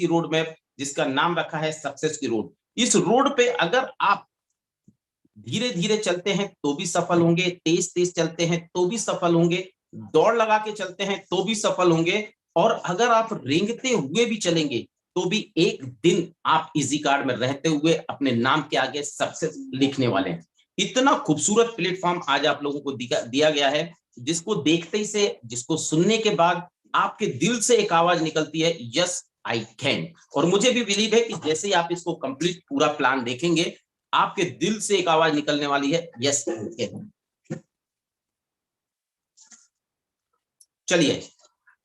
की road map जिसका नाम रखा है सक्सेस की रोड। इस रोड पे अगर आप धीरे धीरे चलते हैं तो भी सफल होंगे, तेज तेज चलते हैं तो भी सफल होंगे, दौड़ लगा के चलते हैं तो भी सफल होंगे, और अगर आप रेंगते हुए भी चलेंगे तो भी एक दिन आप इजी कार्ड में रहते हुए अपने नाम के आगे सक्सेस लिखने वाले हैं। इतना खूबसूरत प्लेटफॉर्म आज आप लोगों को दिया गया है, जिसको देखते ही से, जिसको सुनने के बाद आपके दिल से एक आवाज निकलती है, यस आई कैन। और मुझे भी बिलीव है कि जैसे ही आप इसको कंप्लीट पूरा प्लान देखेंगे, आपके दिल से एक आवाज निकलने वाली है, यस आई कैन। चलिए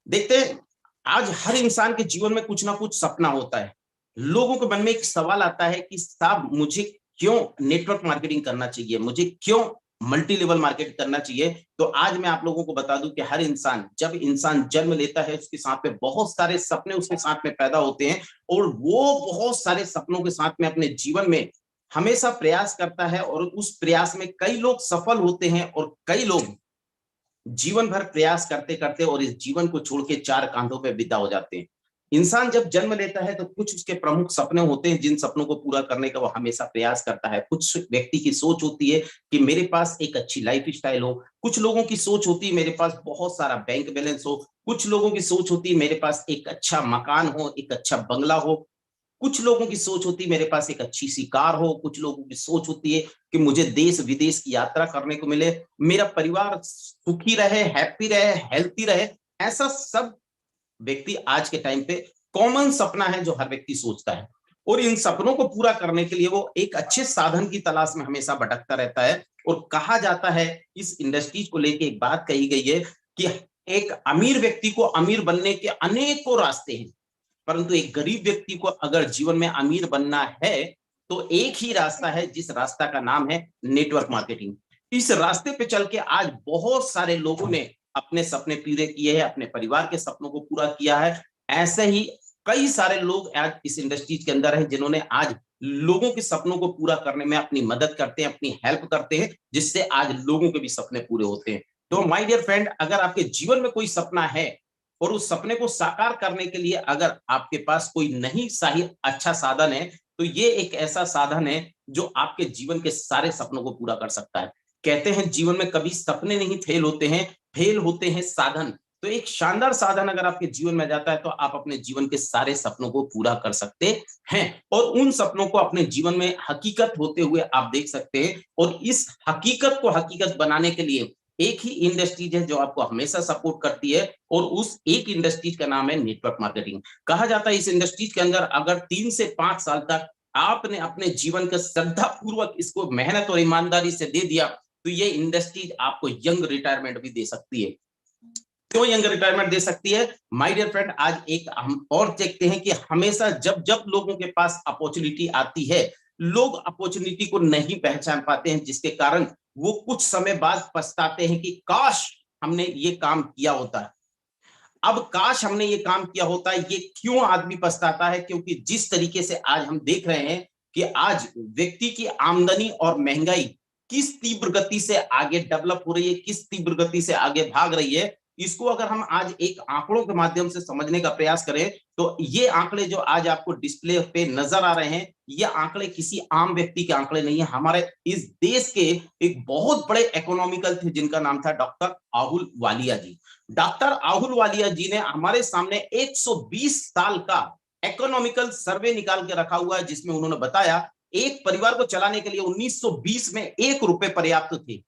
देखते हैं। आज हर इंसान के जीवन में कुछ ना कुछ सपना होता है। लोगों के मन में एक सवाल आता है कि साहब मुझे क्यों नेटवर्क मार्केटिंग करना चाहिए, मुझे क्यों मल्टी लेवल मार्केट करना चाहिए। तो आज मैं आप लोगों को बता दूं कि हर इंसान, जब इंसान जन्म लेता है, उसके साथ में बहुत सारे सपने उसके साथ में पैदा होते हैं, और वो बहुत सारे सपनों के साथ में अपने जीवन में हमेशा प्रयास करता है, और उस प्रयास में कई लोग सफल होते हैं और कई लोग जीवन भर प्रयास करते करते और इस जीवन को छोड़ के चार कांधों पे विदा हो जाते हैं। इंसान जब जन्म लेता है तो कुछ उसके प्रमुख सपने होते हैं, जिन सपनों को पूरा करने का वो हमेशा प्रयास करता है। कुछ व्यक्ति की सोच होती है कि मेरे पास एक अच्छी लाइफ स्टाइल हो, कुछ लोगों की सोच होती है मेरे पास बहुत सारा बैंक बैलेंस हो, कुछ लोगों की सोच होती है मेरे पास एक अच्छा मकान हो, एक अच्छा बंगला हो, कुछ लोगों की सोच होती है मेरे पास एक अच्छी सी कार हो, कुछ लोगों की सोच होती है कि मुझे देश विदेश की यात्रा करने को मिले, मेरा परिवार सुखी रहे, हैप्पी रहे, हेल्थी रहे। ऐसा सब व्यक्ति आज के टाइम पे कॉमन सपना है जो हर व्यक्ति सोचता है, और इन सपनों को पूरा करने के लिए वो एक अच्छे साधन की तलाश में हमेशा भटकता रहता है। और कहा जाता है, इस इंडस्ट्रीज को लेके एक बात कही गई है कि एक अमीर व्यक्ति को अमीर बनने के अनेकों रास्ते हैं, परंतु एक गरीब व्यक्ति को अगर जीवन में अमीर बनना है तो एक ही रास्ता है, जिस रास्ता का नाम है नेटवर्क मार्केटिंग। इस रास्ते पे चल के आज बहुत सारे लोगों ने अपने सपने पूरे किए हैं, अपने परिवार के सपनों को पूरा किया है। ऐसे ही कई सारे लोग आज इस इंडस्ट्रीज के अंदर हैं, जिन्होंने आज लोगों के सपनों को पूरा करने में अपनी मदद करते हैं, अपनी हेल्प करते हैं, जिससे आज लोगों के भी सपने पूरे होते हैं। तो माय डियर फ्रेंड, अगर आपके जीवन में कोई सपना है और उस सपने को साकार करने के लिए अगर आपके पास कोई नहीं सही अच्छा साधन है, तो ये एक ऐसा साधन है जो आपके जीवन के सारे सपनों को पूरा कर सकता है। कहते हैं जीवन में कभी सपने नहीं फेल होते हैं, फेल होते हैं साधन। तो एक शानदार साधन अगर आपके जीवन में जाता है तो आप अपने जीवन के सारे सपनों को पूरा कर सकते हैं, और उन सपनों को अपने जीवन में हकीकत होते हुए आप देख सकते हैं। और इस हकीकत को हकीकत बनाने के लिए एक ही इंडस्ट्रीज है जो आपको हमेशा सपोर्ट करती है, और उस एक इंडस्ट्रीज का नाम है नेटवर्क मार्केटिंग। कहा जाता है इस इंडस्ट्रीज के अंदर अगर 3 से 5 साल तक आपने अपने जीवन का श्रद्धा पूर्वक इसको मेहनत और ईमानदारी से दे दिया, तो ये इंडस्ट्रीज आपको यंग रिटायरमेंट भी दे सकती है। क्यों यंग रिटायरमेंट दे सकती है? माय डियर फ्रेंड, आज एक हम और देखते हैं कि हमेशा जब जब लोगों के पास अपॉर्चुनिटी आती है, लोग अपॉर्चुनिटी को नहीं पहचान पाते हैं, जिसके कारण वो कुछ समय बाद पछताते हैं कि काश हमने ये काम किया होता। अब काश हमने ये काम किया होता, ये क्यों आदमी पछताता है? क्योंकि जिस तरीके से आज हम देख रहे हैं कि आज व्यक्ति की आमदनी और महंगाई किस तीव्र गति से आगे डेवलप हो रही है, किस तीव्र गति से आगे भाग रही है, इसको अगर हम आज एक आंकड़ों के माध्यम से समझने का प्रयास करें, तो ये आंकड़े जो आज आपको डिस्प्ले पे नजर आ रहे हैं, ये आंकड़े किसी आम व्यक्ति के आंकड़े नहीं है। हमारे इस देश के एक बहुत बड़े इकोनॉमिकल थे, जिनका नाम था डॉक्टर आहुल वालिया जी। डॉक्टर आहुल वालिया जी ने हमारे सामने 120 साल का इकोनॉमिकल सर्वे निकाल के रखा हुआ है, जिसमें उन्होंने बताया एक परिवार को चलाने के लिए 1920 में 1 रुपए पर्याप्त थे।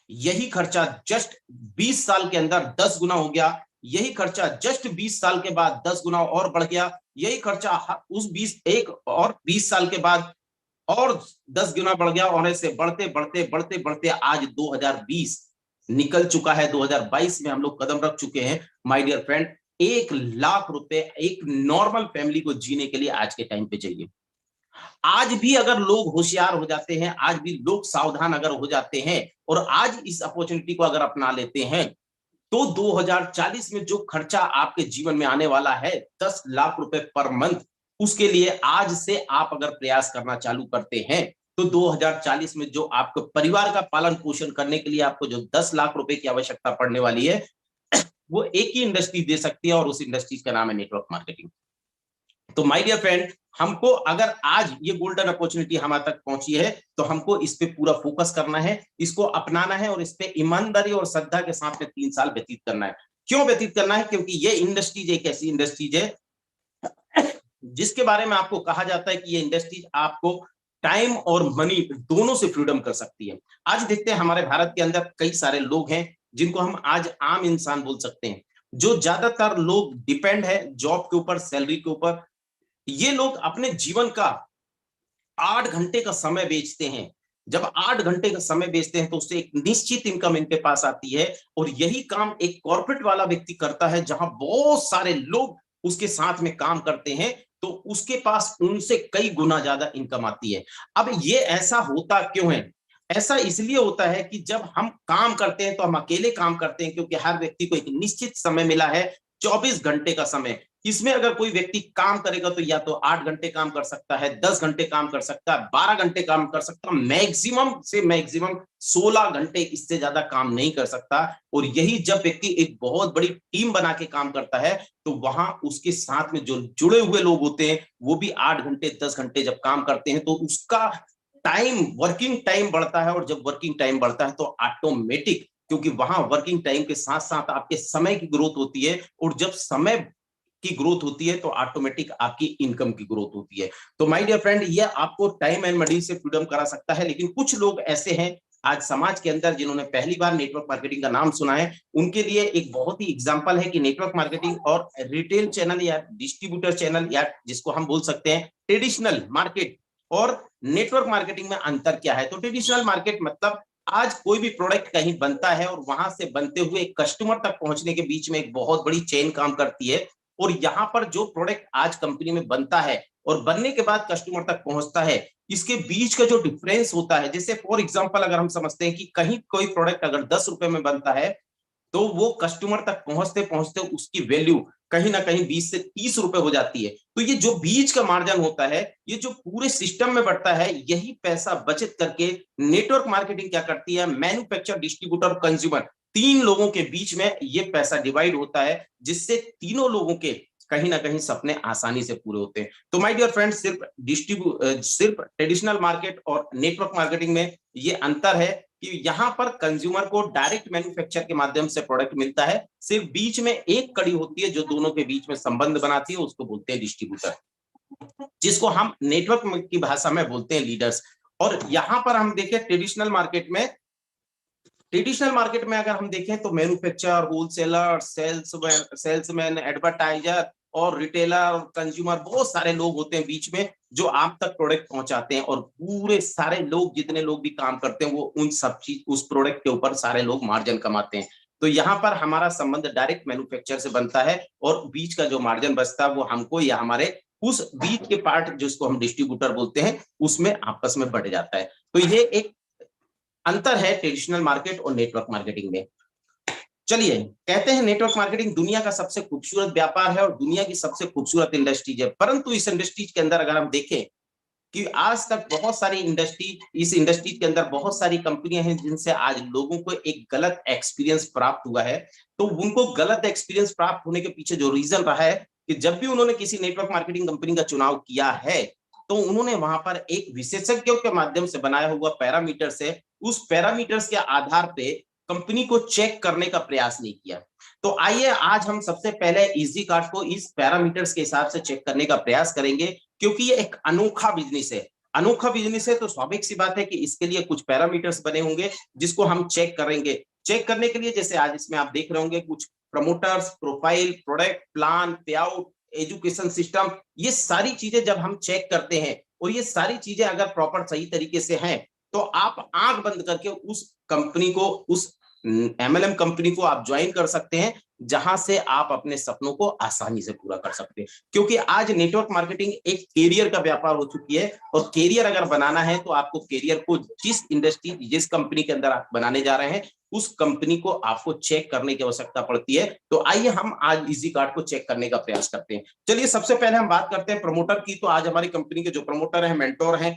यही खर्चा जस्ट 20 साल के अंदर 10 गुना हो गया, यही खर्चा जस्ट 20 साल के बाद 10 गुना और बढ़ गया, यही खर्चा उस 20 साल के बाद और 10 गुना बढ़ गया, और ऐसे बढ़ते बढ़ते बढ़ते बढ़ते आज 2020 निकल चुका है, 2022 में हम लोग कदम रख चुके हैं। माय डियर फ्रेंड, 1 लाख रुपए एक नॉर्मल फैमिली को जीने के लिए आज के टाइम पे चाहिए। आज भी अगर लोग होशियार हो जाते हैं, आज भी लोग सावधान अगर हो जाते हैं और आज इस अपॉर्चुनिटी को अगर अपना लेते हैं, तो 2040 में जो खर्चा आपके जीवन में आने वाला है 10 लाख रुपए पर मंथ, उसके लिए आज से आप अगर प्रयास करना चालू करते हैं, तो 2040 में जो आपको परिवार का पालन पोषण करने के लिए आपको जो 10 लाख रुपए की आवश्यकता पड़ने वाली है, वो एक ही इंडस्ट्री दे सकती है, और उस इंडस्ट्री का नाम है नेटवर्क मार्केटिंग। तो माय डियर फ्रेंड, हमको अगर आज ये गोल्डन अपॉर्चुनिटी हमारे तक पहुंची है तो हमको इस पे पूरा फोकस करना है, इसको अपनाना है और इस पे ईमानदारी और श्रद्धा के साथ में 3 साल व्यतीत करना है। क्यों व्यतीत करना है? क्योंकि ये इंडस्ट्रीज एक ऐसी इंडस्ट्रीज है जिसके बारे में आपको कहा जाता है कि ये इंडस्ट्रीज आपको टाइम और मनी दोनों से फ्रीडम कर सकती है। आज देखते हैं हमारे भारत के अंदर कई सारे लोग हैं जिनको हम आज आम इंसान बोल सकते हैं, जो ज्यादातर लोग डिपेंड है जॉब के ऊपर, सैलरी के ऊपर। ये लोग अपने जीवन का 8 घंटे का समय बेचते हैं। जब 8 घंटे का समय बेचते हैं तो उससे एक निश्चित इनकम इनके पास आती है, और यही काम एक कॉर्पोरेट वाला व्यक्ति करता है जहां बहुत सारे लोग उसके साथ में काम करते हैं, तो उसके पास उनसे कई गुना ज्यादा इनकम आती है। अब ये ऐसा होता क्यों है? ऐसा इसलिए होता है कि जब हम काम करते हैं तो हम अकेले काम करते हैं, क्योंकि हर व्यक्ति को एक निश्चित समय मिला है, 24 घंटे का समय। इसमें अगर कोई व्यक्ति काम करेगा तो या तो 8 घंटे काम कर सकता है, 10 घंटे काम कर सकता है, 12 घंटे काम कर सकता है, मैक्सिमम से मैक्सिमम 16 घंटे, इससे ज्यादा काम नहीं कर सकता। और यही जब व्यक्ति एक बहुत बड़ी टीम बना के काम करता है तो वहां उसके साथ में जो जुड़े हुए लोग होते हैं वो भी 8 घंटे 10 घंटे जब काम करते हैं तो उसका टाइम, वर्किंग टाइम बढ़ता है। और जब वर्किंग टाइम बढ़ता है तो ऑटोमेटिक, क्योंकि वहां वर्किंग टाइम के साथ साथ आपके समय की ग्रोथ होती है, और जब समय की ग्रोथ होती है तो ऑटोमेटिक आपकी इनकम की ग्रोथ होती है। तो माय डियर फ्रेंड, ये आपको टाइम एंड मनी से फ्रीडम करा सकता है। लेकिन कुछ लोग ऐसे हैं आज समाज के अंदर जिन्होंने पहली बार नेटवर्क मार्केटिंग का नाम सुना है, उनके लिए एक बहुत ही एग्जांपल है कि नेटवर्क मार्केटिंग और रिटेल चैनल या डिस्ट्रीब्यूटर चैनल, या जिसको हम बोल सकते हैं ट्रेडिशनल मार्केट, और नेटवर्क मार्केटिंग में अंतर क्या है। तो ट्रेडिशनल मार्केट मतलब आज कोई भी प्रोडक्ट कहीं बनता है और वहां से बनते हुए कस्टमर तक पहुंचने के बीच में एक बहुत बड़ी चेन काम करती है, और यहाँ पर जो प्रोडक्ट आज कंपनी में बनता है और बनने के बाद कस्टमर तक पहुंचता है, इसके बीच का जो डिफरेंस होता है, जैसे फॉर एग्जांपल अगर हम समझते हैं कि कहीं कोई प्रोडक्ट अगर 10 रुपए में बनता है तो वो कस्टमर तक पहुंचते पहुंचते उसकी वैल्यू कहीं ना कहीं 20 से 30 रुपए हो जाती है। तो ये जो बीच का मार्जिन होता है, ये जो पूरे सिस्टम में बढ़ता है, यही पैसा बचत करके नेटवर्क मार्केटिंग क्या करती है, मैन्युफैक्चर, डिस्ट्रीब्यूटर, कंज्यूमर, 3 लोगों के बीच में ये पैसा डिवाइड होता है, जिससे तीनों लोगों के कहीं ना कहीं सपने आसानी से पूरे होते हैं। तो माय डियर फ्रेंड्स, सिर्फ ट्रेडिशनल मार्केट और नेटवर्क मार्केटिंग में ये अंतर है कि यहाँ पर कंज्यूमर को डायरेक्ट मैन्युफैक्चर के माध्यम से प्रोडक्ट मिलता है, सिर्फ बीच में एक कड़ी होती है जो दोनों के बीच में संबंध बनाती है, उसको बोलते हैं डिस्ट्रीब्यूटर, जिसको हम नेटवर्क की भाषा में बोलते हैं लीडर्स। और यहाँ पर हम देखें ट्रेडिशनल मार्केट में अगर हम देखें तो मैन्युफैक्चर, होलसेलर, सेल्समैन, एडवर्टाइजर और रिटेलर और कंज्यूमर, बहुत सारे लोग होते हैं बीच में जो आप तक प्रोडक्ट पहुंचाते हैं, और पूरे सारे लोग, जितने लोग भी काम करते हैं, वो उन सब चीज, उस प्रोडक्ट के ऊपर सारे लोग मार्जिन कमाते हैं। तो यहाँ पर हमारा संबंध डायरेक्ट मैन्युफैक्चर से बनता है, और बीच का जो मार्जिन बचता है वो हमको या हमारे उस बीच के पार्ट जिसको हम डिस्ट्रीब्यूटर बोलते हैं उसमें आपस में बढ़ जाता है। तो ये एक अंतर है ट्रेडिशनल मार्केट और नेटवर्क मार्केटिंग में। चलिए, कहते हैं नेटवर्क मार्केटिंग दुनिया का सबसे खूबसूरत व्यापार है और दुनिया की सबसे खूबसूरत इंडस्ट्रीज है, परंतु इस इंडस्ट्रीज के अंदर अगर हम देखें कि आज तक बहुत सारी इस इंडस्ट्री के अंदर बहुत सारी कंपनियां हैं जिनसे आज लोगों को एक गलत एक्सपीरियंस प्राप्त हुआ है। तो उनको गलत एक्सपीरियंस प्राप्त होने के पीछे जो रीजन रहा है कि जब भी उन्होंने किसी नेटवर्क मार्केटिंग कंपनी का चुनाव किया है तो उन्होंने वहां पर एक विशेषज्ञों के माध्यम से बनाया हुआ पैरामीटर से, उस पैरामीटर्स के आधार पे कंपनी को चेक करने का प्रयास नहीं किया। तो आइए आज हम सबसे पहले इजी कार्ड को इस पैरामीटर्स के हिसाब से चेक करने का प्रयास करेंगे, क्योंकि ये एक अनोखा बिजनेस है। अनोखा बिजनेस है तो स्वाभाविक सी बात है कि इसके लिए कुछ पैरामीटर्स बने होंगे जिसको हम चेक करेंगे। चेक करने के लिए जैसे आज इसमें आप देख रहे होंगे कुछ प्रमोटर्स, प्रोफाइल, प्रोडक्ट, प्लान, पे आउट, एजुकेशन सिस्टम, ये सारी चीजें जब हम चेक करते हैं और ये सारी चीजें अगर प्रॉपर सही तरीके से हैं तो आप आंख बंद करके उस कंपनी को, उस एमएलएम कंपनी को आप ज्वाइन कर सकते हैं, जहां से आप अपने सपनों को आसानी से पूरा कर सकते हैं। क्योंकि आज नेटवर्क मार्केटिंग एक कैरियर का व्यापार हो चुकी है, और कैरियर अगर बनाना है तो आपको कैरियर को जिस इंडस्ट्री, जिस कंपनी के अंदर आप बनाने जा रहे हैं उस कंपनी को आपको चेक करने की आवश्यकता पड़ती है। तो आइए हम आज इजी कार्ड को चेक करने का प्रयास करते हैं। चलिए, सबसे पहले हम बात करते हैं प्रमोटर की। तो आज हमारी कंपनी के जो प्रमोटर है, मेंटोर हैं,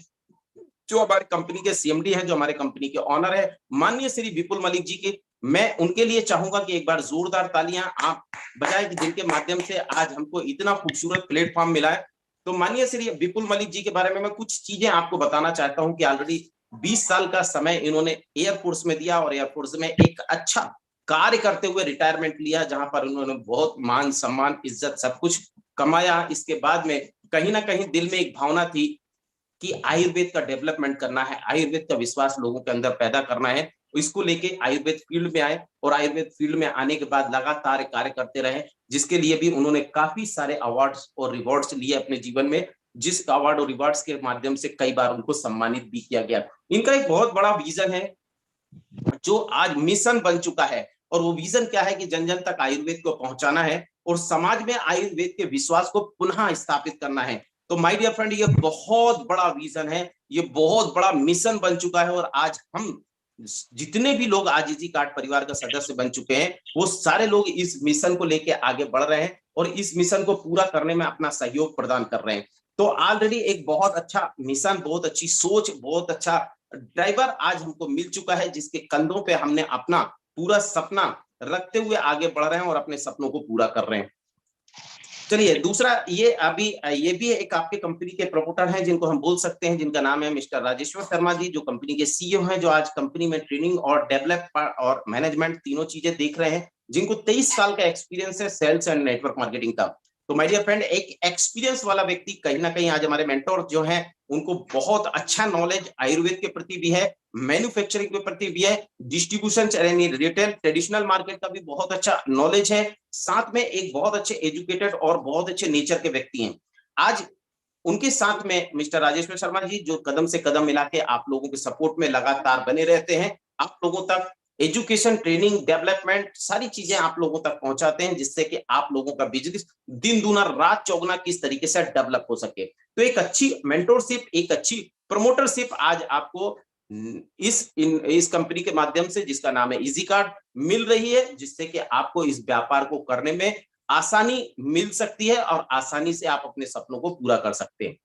जो हमारी कंपनी के सीएमडी हैं, जो हमारे कंपनी के ऑनर है, माननीय श्री विपुल मलिक जी की, मैं उनके लिए चाहूंगा कि एक बार जोरदार तालियां आप बजाएं, जिनके माध्यम से आज हमको इतना खूबसूरत प्लेटफॉर्म मिला है। तो मानिए श्री विपुल मलिक जी के बारे में मैं कुछ चीजें आपको बताना चाहता हूं कि ऑलरेडी 20 साल का समय इन्होंने एयरफोर्स में दिया और एयरफोर्स में एक अच्छा कार्य करते हुए रिटायरमेंट लिया, जहां पर उन्होंने बहुत मान सम्मान इज्जत सब कुछ कमाया। इसके बाद में कहीं ना कहीं दिल में एक भावना थी कि आयुर्वेद का डेवलपमेंट करना है, आयुर्वेद का विश्वास लोगों के अंदर पैदा करना है। इसको लेके आयुर्वेद फील्ड में आए और आयुर्वेद फील्ड में आने के बाद लगातार कार्य करते रहे, जिसके लिए भी उन्होंने काफी सारे अवार्ड्स और रिवॉर्ड्स लिए अपने जीवन में, जिस अवार्ड और रिवॉर्ड्स के माध्यम से कई बार उनको सम्मानित भी किया गया। इनका एक बहुत बड़ा विजन है जो आज मिशन बन चुका है, और वो विजन क्या है कि जन जन तक आयुर्वेद को पहुंचाना है और समाज में आयुर्वेद के विश्वास को पुनः स्थापित करना है। तो माय डियर फ्रेंड, ये बहुत बड़ा विजन है, ये बहुत बड़ा मिशन बन चुका है, और आज हम जितने भी लोग आज इजी कार्ड परिवार का सदस्य बन चुके हैं, वो सारे लोग इस मिशन को लेके आगे बढ़ रहे हैं और इस मिशन को पूरा करने में अपना सहयोग प्रदान कर रहे हैं। तो ऑलरेडी एक बहुत अच्छा मिशन, बहुत अच्छी सोच, बहुत अच्छा ड्राइवर आज हमको मिल चुका है, जिसके कंधों पे हमने अपना पूरा सपना रखते हुए आगे बढ़ रहे हैं और अपने सपनों को पूरा कर रहे हैं। चलिए दूसरा, ये भी एक आपके कंपनी के प्रमोटर हैं जिनको हम बोल सकते हैं, जिनका नाम है मिस्टर राजेश्वर शर्मा जी, जो कंपनी के सीईओ हैं, जो आज कंपनी में ट्रेनिंग और डेवलप और मैनेजमेंट तीनों चीजें देख रहे हैं, जिनको 23 साल का एक्सपीरियंस है सेल्स एंड नेटवर्क मार्केटिंग का। तो माय डियर फ्रेंड, एक एक्सपीरियंस वाला व्यक्ति कहीं ना कहीं आज हमारे मेंटोर जो हैं, उनको बहुत अच्छा नॉलेज आयुर्वेद के प्रति भी है, मैन्युफैक्चरिंग के प्रति भी है, डिस्ट्रीब्यूशन यानी रिटेल ट्रेडिशनल मार्केट का भी बहुत अच्छा नॉलेज है, साथ में एक बहुत अच्छे एजुकेटेड और बहुत अच्छे नेचर के व्यक्ति हैं। आज उनके साथ में मिस्टर राजेश्वर शर्मा जी, जो कदम से कदम मिला के आप लोगों के सपोर्ट में लगातार बने रहते हैं, आप लोगों तक एजुकेशन, ट्रेनिंग, डेवलपमेंट सारी चीजें आप लोगों तक पहुंचाते हैं, जिससे कि आप लोगों का बिजनेस दिन दूना रात चौगुना किस तरीके से डेवलप हो सके। तो एक अच्छी मेंटोरशिप, एक अच्छी प्रमोटरशिप आज आपको इस कंपनी के माध्यम से, जिसका नाम है इजी कार्ड, मिल रही है, जिससे कि आपको इस व्यापार को करने में आसानी मिल सकती है और आसानी से आप अपने सपनों को पूरा कर सकते हैं।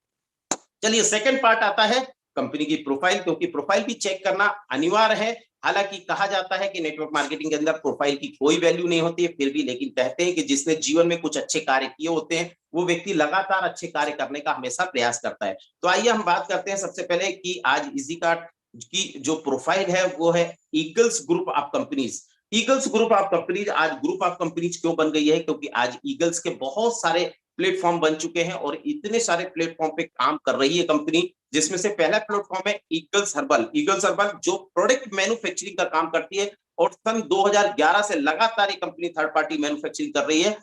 चलिए सेकंड पार्ट आता है कंपनी की प्रोफाइल, क्योंकि प्रोफाइल भी चेक करना अनिवार्य है। हालांकि कहा जाता है कि नेटवर्क मार्केटिंग के अंदर प्रोफाइल की कोई वैल्यू नहीं होती है, फिर भी लेकिन कहते हैं कि जिसने जीवन में कुछ अच्छे कार्य किए होते हैं, वो व्यक्ति लगातार अच्छे कार्य करने का हमेशा प्रयास करता है। तो आइए हम बात करते हैं सबसे पहले कि आज इजी कार्ड की जो प्रोफाइल है वो है eagles group of companies. Eagles group of companies आज ग्रुप ऑफ कंपनीज क्यों बन गई है? क्योंकि आज ईगल्स के बहुत सारे प्लेटफॉर्म बन चुके हैं और इतने सारे प्लेटफॉर्म पे काम कर रही है कंपनी, जिसमें से पहला प्लेटफॉर्म है ईगल्स हर्बल। ईगल्स हर्बल जो प्रोडक्ट मैन्युफैक्चरिंग का काम करती है और सन 2011 से लगातार ये कंपनी थर्ड पार्टी मैन्युफैक्चरिंग कर रही है,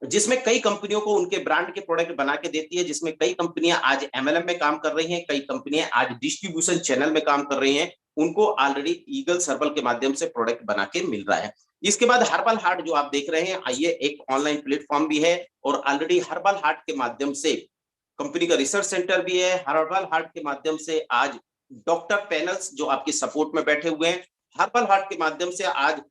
जिसमें कई कंपनियों को उनके ब्रांड के प्रोडक्ट बना के देती है, जिसमें कई कंपनियां आज एमएलएम में काम कर रही हैं, कई कंपनियां आज डिस्ट्रीब्यूशन चैनल में काम कर रही हैं, उनको ऑलरेडी ईगल्स हर्बल के माध्यम से प्रोडक्ट बना के मिल रहा है। इसके बाद हर्बल हार्ट जो आप देख रहे हैं, आइए एक ऑनलाइन प्लेटफॉर्म भी है और ऑलरेडी हर्बल हार्ट के माध्यम से कंपनी का रिसर्च सेंटर भी है। हर्बल हार्ट के माध्यम से आज डॉक्टर पैनल्स जो आपके सपोर्ट में बैठे हुए हैं, हर्बल हार्ट के माध्यम से आज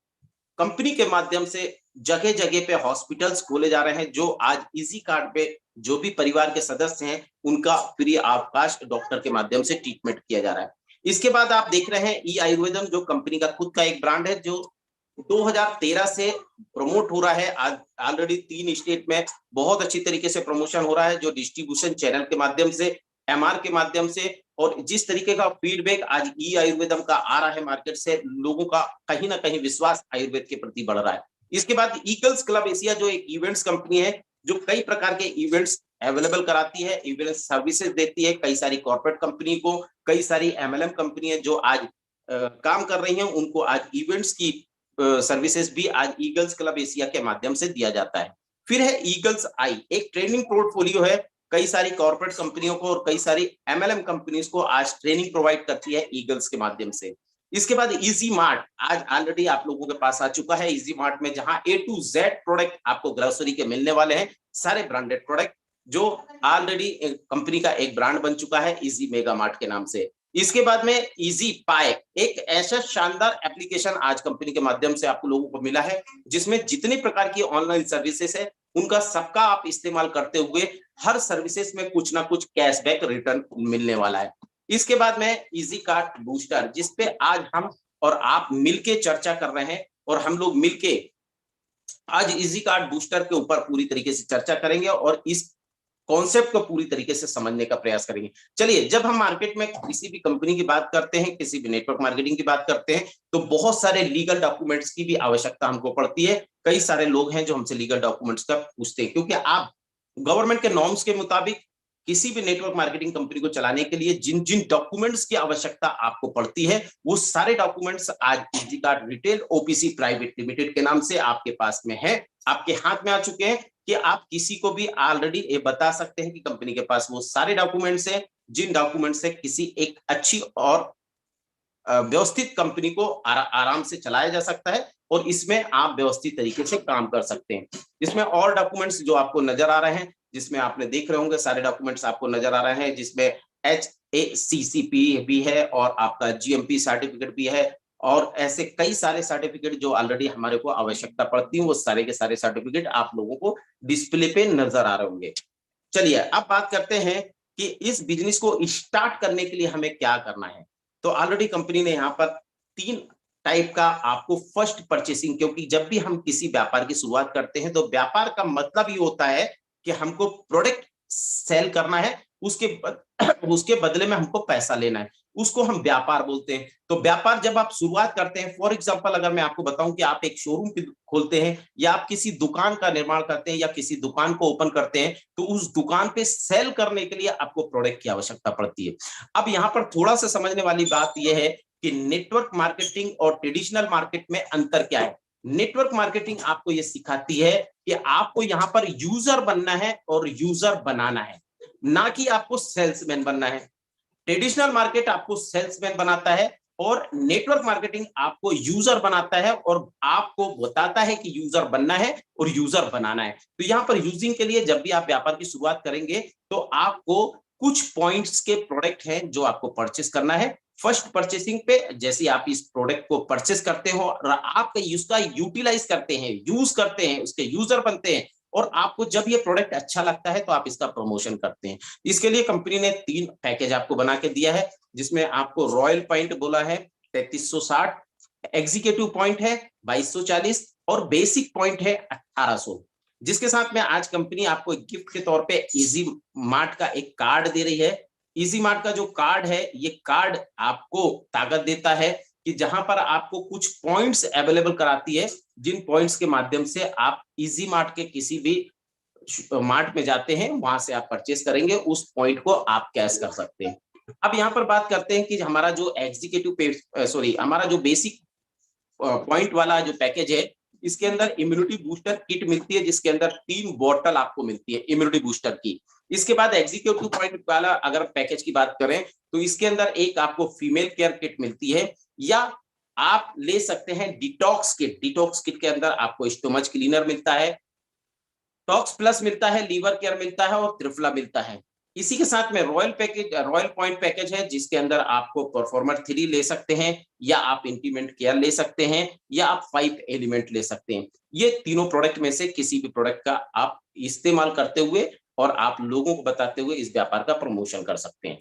कंपनी के माध्यम से जगह जगह पे हॉस्पिटल्स खोले जा रहे हैं, जो आज इजी कार्ड पे जो भी परिवार के सदस्य हैं उनका फ्री ऑफ कॉस्ट डॉक्टर के माध्यम से ट्रीटमेंट किया जा रहा है। इसके बाद आप देख रहे हैं ई आयुर्वेदम, जो कंपनी का खुद का एक ब्रांड है, जो 2013 से प्रमोट हो रहा है। आज ऑलरेडी 3 स्टेट में बहुत अच्छी तरीके से प्रमोशन हो रहा है, जो डिस्ट्रीब्यूशन चैनल के माध्यम से, एमआर के माध्यम से, और जिस तरीके का फीडबैक आज ई आयुर्वेदम का आ रहा है मार्केट से, लोगों का कहीं ना कहीं विश्वास आयुर्वेद के प्रति बढ़ रहा है। इसके बाद ईगल्स क्लब एशिया जो एक इवेंट्स कंपनी है, जो कई प्रकार के इवेंट्स अवेलेबल कराती है, इवेंट सर्विसेज देती है कई सारी कॉर्पोरेट कंपनी को, कई सारी एमएलएम कंपनी है जो आज काम कर रही हैं, उनको आज इवेंट्स की सर्विसेज भी आज ईगल्स क्लब एशिया के माध्यम से दिया जाता है। फिर है ईगल्स आई, एक ट्रेनिंग पोर्टफोलियो है, कई सारी कॉर्पोरेट कंपनियों को और कई सारी एमएलएम कंपनीज को आज ट्रेनिंग प्रोवाइड करती है ईगल्स के माध्यम से। इसके बाद इजी मार्ट आज ऑलरेडी आप लोगों के पास आ चुका है। इजी मार्ट में जहां A to Z प्रोडक्ट आपको ग्रोसरी के मिलने वाले हैं, सारे ब्रांडेड प्रोडक्ट, जो ऑलरेडी कंपनी का एक ब्रांड बन चुका है इजी मेगा मार्ट के नाम से। इसके बाद में इजी पाई, एक ऐसा शानदार एप्लीकेशन आज कंपनी के माध्यम से आप लोगों को मिला है, जिसमें जितने प्रकार की ऑनलाइन सर्विसेज है उनका सबका आप इस्तेमाल करते हुए हर सर्विसेज में कुछ ना कुछ कैशबैक रिटर्न मिलने वाला है। इसके बाद में इजी कार्ड बूस्टर, जिसपे आज हम और आप मिलके चर्चा कर रहे हैं, और हम लोग मिलके आज इजी कार्ड बूस्टर के ऊपर पूरी तरीके से चर्चा करेंगे और इस कॉन्सेप्ट को पूरी तरीके से समझने का प्रयास करेंगे। चलिए, जब हम मार्केट में किसी भी कंपनी की बात करते हैं, किसी भी नेटवर्क मार्केटिंग की बात करते हैं, तो बहुत सारे लीगल डॉक्यूमेंट्स की भी आवश्यकता हमको पड़ती है। कई सारे लोग हैं जो हमसे लीगल डॉक्यूमेंट्स का पूछते हैं, क्योंकि आप गवर्नमेंट के नॉर्म्स के मुताबिक किसी भी नेटवर्क मार्केटिंग कंपनी को चलाने के लिए जिन जिन डॉक्यूमेंट्स की आवश्यकता आपको पड़ती है, वो सारे डॉक्यूमेंट्स आज easy card retail OPC private limited के नाम से आपके पास में है, आपके हाथ में आ चुके हैं, कि आप किसी को भी ऑलरेडी ये बता सकते हैं कि कंपनी के पास वो सारे डॉक्यूमेंट्स हैं, जिन डॉक्यूमेंट्स से किसी एक अच्छी और व्यवस्थित कंपनी को आराम से चलाया जा सकता है, और इसमें आप व्यवस्थित तरीके से काम कर सकते हैं। इसमें और डॉक्यूमेंट्स जो आपको नजर आ रहे हैं, जिसमें आपने देख रहे होंगे सारे डॉक्यूमेंट्स आपको नजर आ रहे हैं, जिसमें HACCP भी है और आपका GMP सर्टिफिकेट भी है, और ऐसे कई सारे सर्टिफिकेट जो ऑलरेडी हमारे को आवश्यकता पड़ती है, वो सारे के सारे सर्टिफिकेट आप लोगों को डिस्प्ले पे नजर आ रहे होंगे। चलिए, अब बात करते हैं कि इस बिजनेस को स्टार्ट करने के लिए हमें क्या करना है। तो ऑलरेडी कंपनी ने यहाँ पर 3 टाइप का आपको फर्स्ट परचेसिंग, क्योंकि जब भी हम किसी व्यापार की शुरुआत करते हैं तो व्यापार का मतलब ये होता है कि हमको प्रोडक्ट सेल करना है, उसके बदले में हमको पैसा लेना है, उसको हम व्यापार बोलते हैं। तो व्यापार जब आप शुरुआत करते हैं, फॉर एग्जांपल अगर मैं आपको बताऊं कि आप एक शोरूम खोलते हैं, या आप किसी दुकान का निर्माण करते हैं, या किसी दुकान को ओपन करते हैं, तो उस दुकान पे सेल करने के लिए आपको प्रोडक्ट की आवश्यकता पड़ती है। अब यहाँ पर थोड़ा सा समझने वाली बात यह है कि नेटवर्क मार्केटिंग और ट्रेडिशनल मार्केट में अंतर क्या है। नेटवर्क मार्केटिंग आपको यह सिखाती है कि आपको यहाँ पर यूजर बनना है और यूजर बनाना है, ना कि आपको सेल्समैन बनना है। ट्रेडिशनल मार्केट आपको सेल्समैन बनाता है, और नेटवर्क मार्केटिंग आपको यूजर बनाता है और आपको बताता है कि यूजर बनना है और यूजर बनाना है। तो यहाँ पर यूजिंग के लिए जब भी आप व्यापार की शुरुआत करेंगे, तो आपको कुछ पॉइंट्स के प्रोडक्ट हैं जो आपको परचेस करना है। फर्स्ट परचेसिंग पे जैसे आप इस प्रोडक्ट को परचेस करते हो और आप उसका यूटिलाइज करते हैं, यूज करते हैं, उसके यूजर बनते हैं, और आपको जब ये प्रोडक्ट अच्छा लगता है तो आप इसका प्रमोशन करते हैं। इसके लिए कंपनी ने 3 पैकेज आपको बना के दिया है, जिसमें आपको रॉयल पॉइंट बोला है 3360, एग्जीक्यूटिव पॉइंट है 2240, और बेसिक पॉइंट है 1800, जिसके साथ में आज कंपनी आपको एक गिफ्ट के तौर पे इजी मार्ट का एक कार्ड दे रही है। इजी मार्ट का जो कार्ड है, ये कार्ड आपको ताकत देता है कि जहां पर आपको कुछ पॉइंट्स अवेलेबल कराती है, जिन पॉइंट्स के माध्यम से आप इजी मार्ट के किसी भी मार्ट में जाते हैं, वहां से आप परचेस करेंगे, उस पॉइंट को आप कैश कर सकते हैं। अब यहाँ पर बात करते हैं कि हमारा जो हमारा जो बेसिक पॉइंट वाला जो पैकेज है, इसके अंदर इम्यूनिटी बूस्टर किट मिलती है, जिसके अंदर 3 बॉटल आपको मिलती है इम्यूनिटी बूस्टर की। इसके बाद एग्जीक्यूटिव पॉइंट वाला अगर पैकेज की बात करें, तो इसके अंदर एक आपको फीमेल केयर किट मिलती है, या आप ले सकते हैं डिटॉक्स किट। डिटॉक्स किट के अंदर आपको स्टोमच क्लीनर मिलता है, टॉक्स प्लस मिलता है, लीवर केयर मिलता है, और त्रिफला मिलता है। इसी के साथ में रॉयल पॉइंट पैकेज है, जिसके अंदर आपको परफॉर्मर 3 ले सकते हैं, या आप इंटीमेंट केयर ले सकते हैं, या आप 5 एलिमेंट ले सकते हैं। ये तीनों प्रोडक्ट में से किसी भी प्रोडक्ट का आप इस्तेमाल करते हुए और आप लोगों को बताते हुए इस व्यापार का प्रमोशन कर सकते हैं।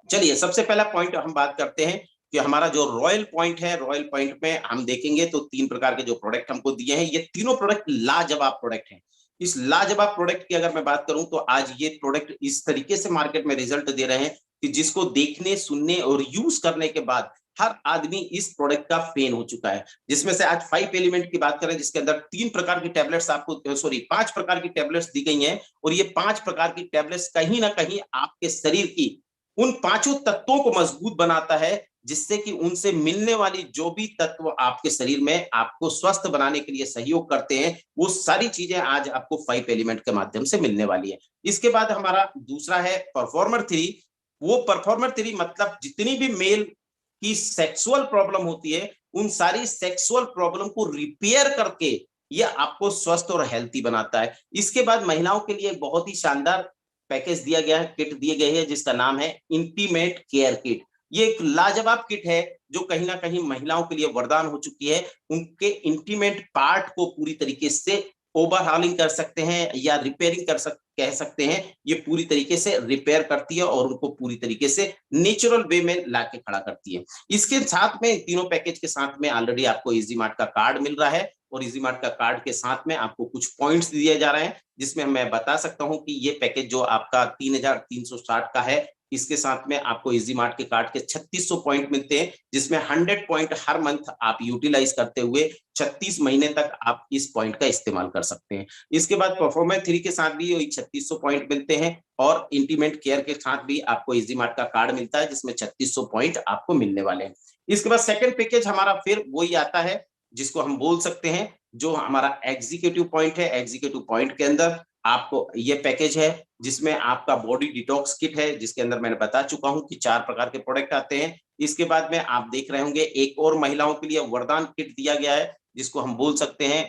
चलिए, सबसे पहला पॉइंट हम बात करते हैं कि हमारा जो रॉयल पॉइंट है, रॉयल पॉइंट में हम देखेंगे तो 3 प्रकार के जो प्रोडक्ट हमको दिए हैं, ये तीनों प्रोडक्ट लाजवाब प्रोडक्ट हैं। इस लाजवाब प्रोडक्ट की अगर मैं बात करूं, तो आज ये प्रोडक्ट इस तरीके से मार्केट में रिजल्ट दे रहे हैं कि जिसको देखने, सुनने और यूज करने के बाद हर आदमी इस प्रोडक्ट का फैन हो चुका है। जिसमें से आज 5 एलिमेंट की बात करें, जिसके अंदर 3 प्रकार की टैबलेट्स आपको 5 प्रकार की टैबलेट्स दी गई हैं, और ये 5 प्रकार की टैबलेट्स कहीं ना कहीं आपके शरीर की उन 5 तत्वों को मजबूत बनाता है, जिससे कि उनसे मिलने वाली जो भी तत्व आपके शरीर में आपको स्वस्थ बनाने के लिए सहयोग करते हैं, वो सारी चीजें आज आपको 5 एलिमेंट के माध्यम से मिलने वाली है। इसके बाद हमारा दूसरा है परफॉर्मर 3। वो परफॉर्मर 3 मतलब जितनी भी मेल की सेक्सुअल प्रॉब्लम होती है, उन सारी सेक्सुअल प्रॉब्लम को रिपेयर करके ये आपको स्वस्थ और हेल्थी बनाता है। इसके बाद महिलाओं के लिए बहुत ही शानदार पैकेज दिया गया है, किट दिए गए है, जिसका नाम है इंटीमेट केयर किट। ये एक लाजवाब किट है जो कहीं ना कहीं महिलाओं के लिए वरदान हो चुकी है। उनके इंटीमेट पार्ट को पूरी तरीके से ओवरहॉलिंग कर सकते हैं, या रिपेयरिंग कह सकते हैं। ये पूरी तरीके से रिपेयर करती है और उनको पूरी तरीके से नेचुरल वे में लाके खड़ा करती है। इसके साथ में तीनों पैकेज के साथ में ऑलरेडी आपको इजी मार्ट का कार्ड मिल रहा है, और इजीमार्ट का कार्ड के साथ में आपको कुछ पॉइंट्स दिए जा रहे हैं, जिसमें मैं बता सकता हूं कि ये पैकेज जो आपका 3360 का है, इसके साथ में आपको इजीमार्ट के कार्ड के 3600 पॉइंट मिलते हैं, जिसमें 100 पॉइंट हर मंथ आप यूटिलाइज करते हुए 36 महीने तक आप इस पॉइंट का इस्तेमाल कर सकते हैं। इसके बाद परफॉर्मेंस 3 के साथ भी 3600 पॉइंट मिलते हैं और इंटीमेट केयर के साथ भी आपको इजीमार्ट का कार्ड मिलता है, जिसमें 3600 पॉइंट आपको मिलने वाले हैं। इसके बाद सेकंड पैकेज हमारा फिर वही आता है, जिसको हम बोल सकते हैं जो हमारा एग्जीक्यूटिव पॉइंट है। एग्जीक्यूटिव पॉइंट के अंदर आपको ये पैकेज है, जिसमें आपका बॉडी डिटॉक्स किट है, जिसके अंदर मैंने बता चुका हूं कि 4 प्रकार के प्रोडक्ट आते हैं। इसके बाद में आप देख रहे होंगे एक और महिलाओं के लिए वरदान किट दिया गया है, जिसको हम बोल सकते हैं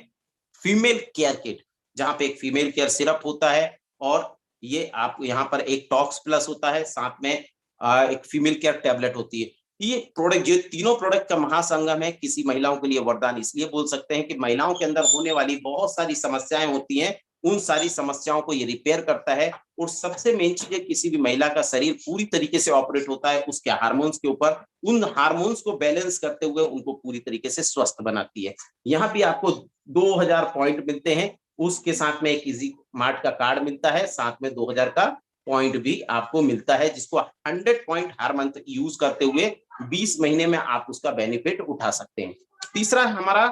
फीमेल केयर किट, जहां पे एक फीमेल केयर सिरप होता है और ये आप यहाँ पर एक टॉक्स प्लस होता है, साथ में एक फीमेल केयर टैबलेट होती है। ये प्रोडक्ट, जो तीनों प्रोडक्ट का महासंगम है, किसी महिलाओं के लिए वरदान इसलिए बोल सकते हैं कि महिलाओं के अंदर होने वाली बहुत सारी समस्याएं होती हैं, उन सारी समस्याओं को ये रिपेयर करता है। और सबसे मेन चीज है, किसी भी महिला का शरीर पूरी तरीके से ऑपरेट होता है उसके हार्मोन्स के ऊपर, उन हार्मोन्स को बैलेंस करते हुए उनको पूरी तरीके से स्वस्थ बनाती है। यहाँ भी आपको 2000 पॉइंट मिलते हैं, उसके साथ में एक इजी मार्ट का कार्ड मिलता है, साथ में 2000 का पॉइंट भी आपको मिलता है, जिसको 100 पॉइंट हर मंथ यूज करते हुए 20 महीने में आप उसका बेनिफिट उठा सकते हैं। तीसरा हमारा,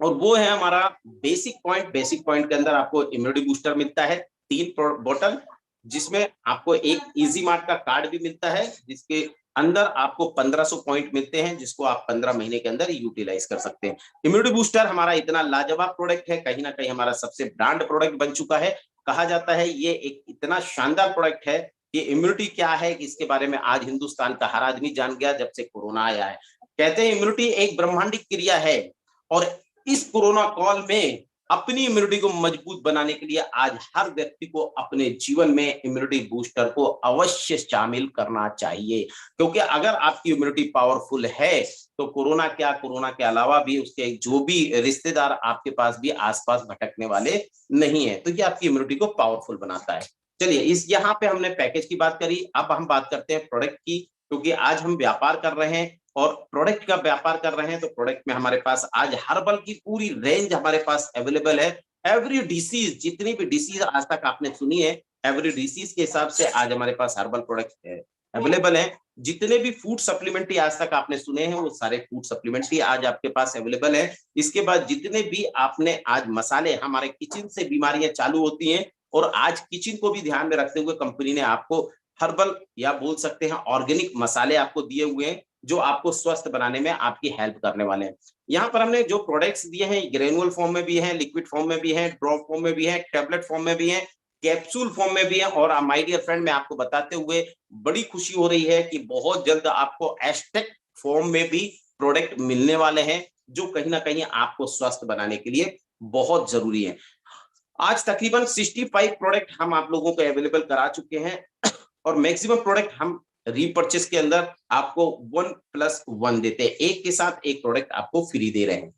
और वो है हमारा बेसिक पॉइंट। बेसिक पॉइंट के अंदर आपको इम्यूनिटी बूस्टर मिलता है 3 बोतल, जिसमें आपको एक इजी मार्ट का कार्ड भी मिलता है, जिसके अंदर आपको 1500 पॉइंट मिलते हैं, जिसको आप 15 महीने के अंदर यूटिलाइज कर सकते हैं। इम्यूनिटी बूस्टर हमारा इतना लाजवाब प्रोडक्ट है, कहीं ना कहीं हमारा सबसे ब्रांड प्रोडक्ट बन चुका है। कहा जाता है ये एक इतना शानदार प्रोडक्ट है कि इम्यूनिटी क्या है, इसके बारे में आज हिंदुस्तान का हर आदमी जान गया जब से कोरोना आया है। कहते हैं इम्यूनिटी एक ब्रह्मांडिक क्रिया है, और इस कोरोना काल में अपनी इम्यूनिटी को मजबूत बनाने के लिए आज हर व्यक्ति को अपने जीवन में इम्यूनिटी बूस्टर को अवश्य शामिल करना चाहिए। क्योंकि अगर आपकी इम्यूनिटी पावरफुल है तो कोरोना क्या, कोरोना के अलावा भी उसके जो भी रिश्तेदार आपके पास भी आसपास भटकने वाले नहीं है, तो ये आपकी इम्यूनिटी को पावरफुल बनाता है। चलिए, इस यहाँ पे हमने पैकेज की बात करी, अब हम बात करते हैं प्रोडक्ट की, क्योंकि आज हम व्यापार कर रहे हैं और प्रोडक्ट का व्यापार कर रहे हैं, तो प्रोडक्ट में हमारे पास आज हर्बल की पूरी रेंज हमारे पास अवेलेबल है। एवरी डिसीज, जितनी भी डिसीज आज तक आपने सुनी है, एवरी डिसीज के हिसाब से आज हमारे पास हर्बल प्रोडक्ट अवेलेबल है। जितने भी फूड सप्लीमेंट्री आज तक आपने सुने हैं, वो सारे फूड सप्लीमेंट्री आज आपके पास अवेलेबल है। इसके बाद जितने भी आपने आज मसाले, हमारे किचन से बीमारियां चालू होती हैं, और आज किचन को भी ध्यान में रखते हुए कंपनी ने आपको हर्बल या बोल सकते हैं ऑर्गेनिक मसाले आपको दिए हुए हैं, जो आपको स्वस्थ बनाने में आपकी हेल्प करने वाले हैं। यहाँ पर हमने जो प्रोडक्ट्स दिए हैं, ग्रेनुअल फॉर्म में भी हैं, लिक्विड फॉर्म में भी हैं, ड्रॉप फॉर्म में भी हैं, टैबलेट फॉर्म में भी हैं, कैप्सूल फॉर्म में भी है। और माय डियर फ्रेंड, मैं आपको बताते हुए बड़ी खुशी हो रही है कि बहुत जल्द आपको एस्टेक फॉर्म में भी प्रोडक्ट मिलने वाले हैं, जो कहीं ना कहीं आपको स्वस्थ बनाने के लिए बहुत जरूरी है। आज तकरीबन 65 प्रोडक्ट हम आप लोगों को अवेलेबल करा चुके हैं, और मैक्सिमम प्रोडक्ट हम रीपर्चेस के अंदर आपको 1+1 देते हैं, एक के साथ एक प्रोडक्ट आपको फ्री दे रहे हैं।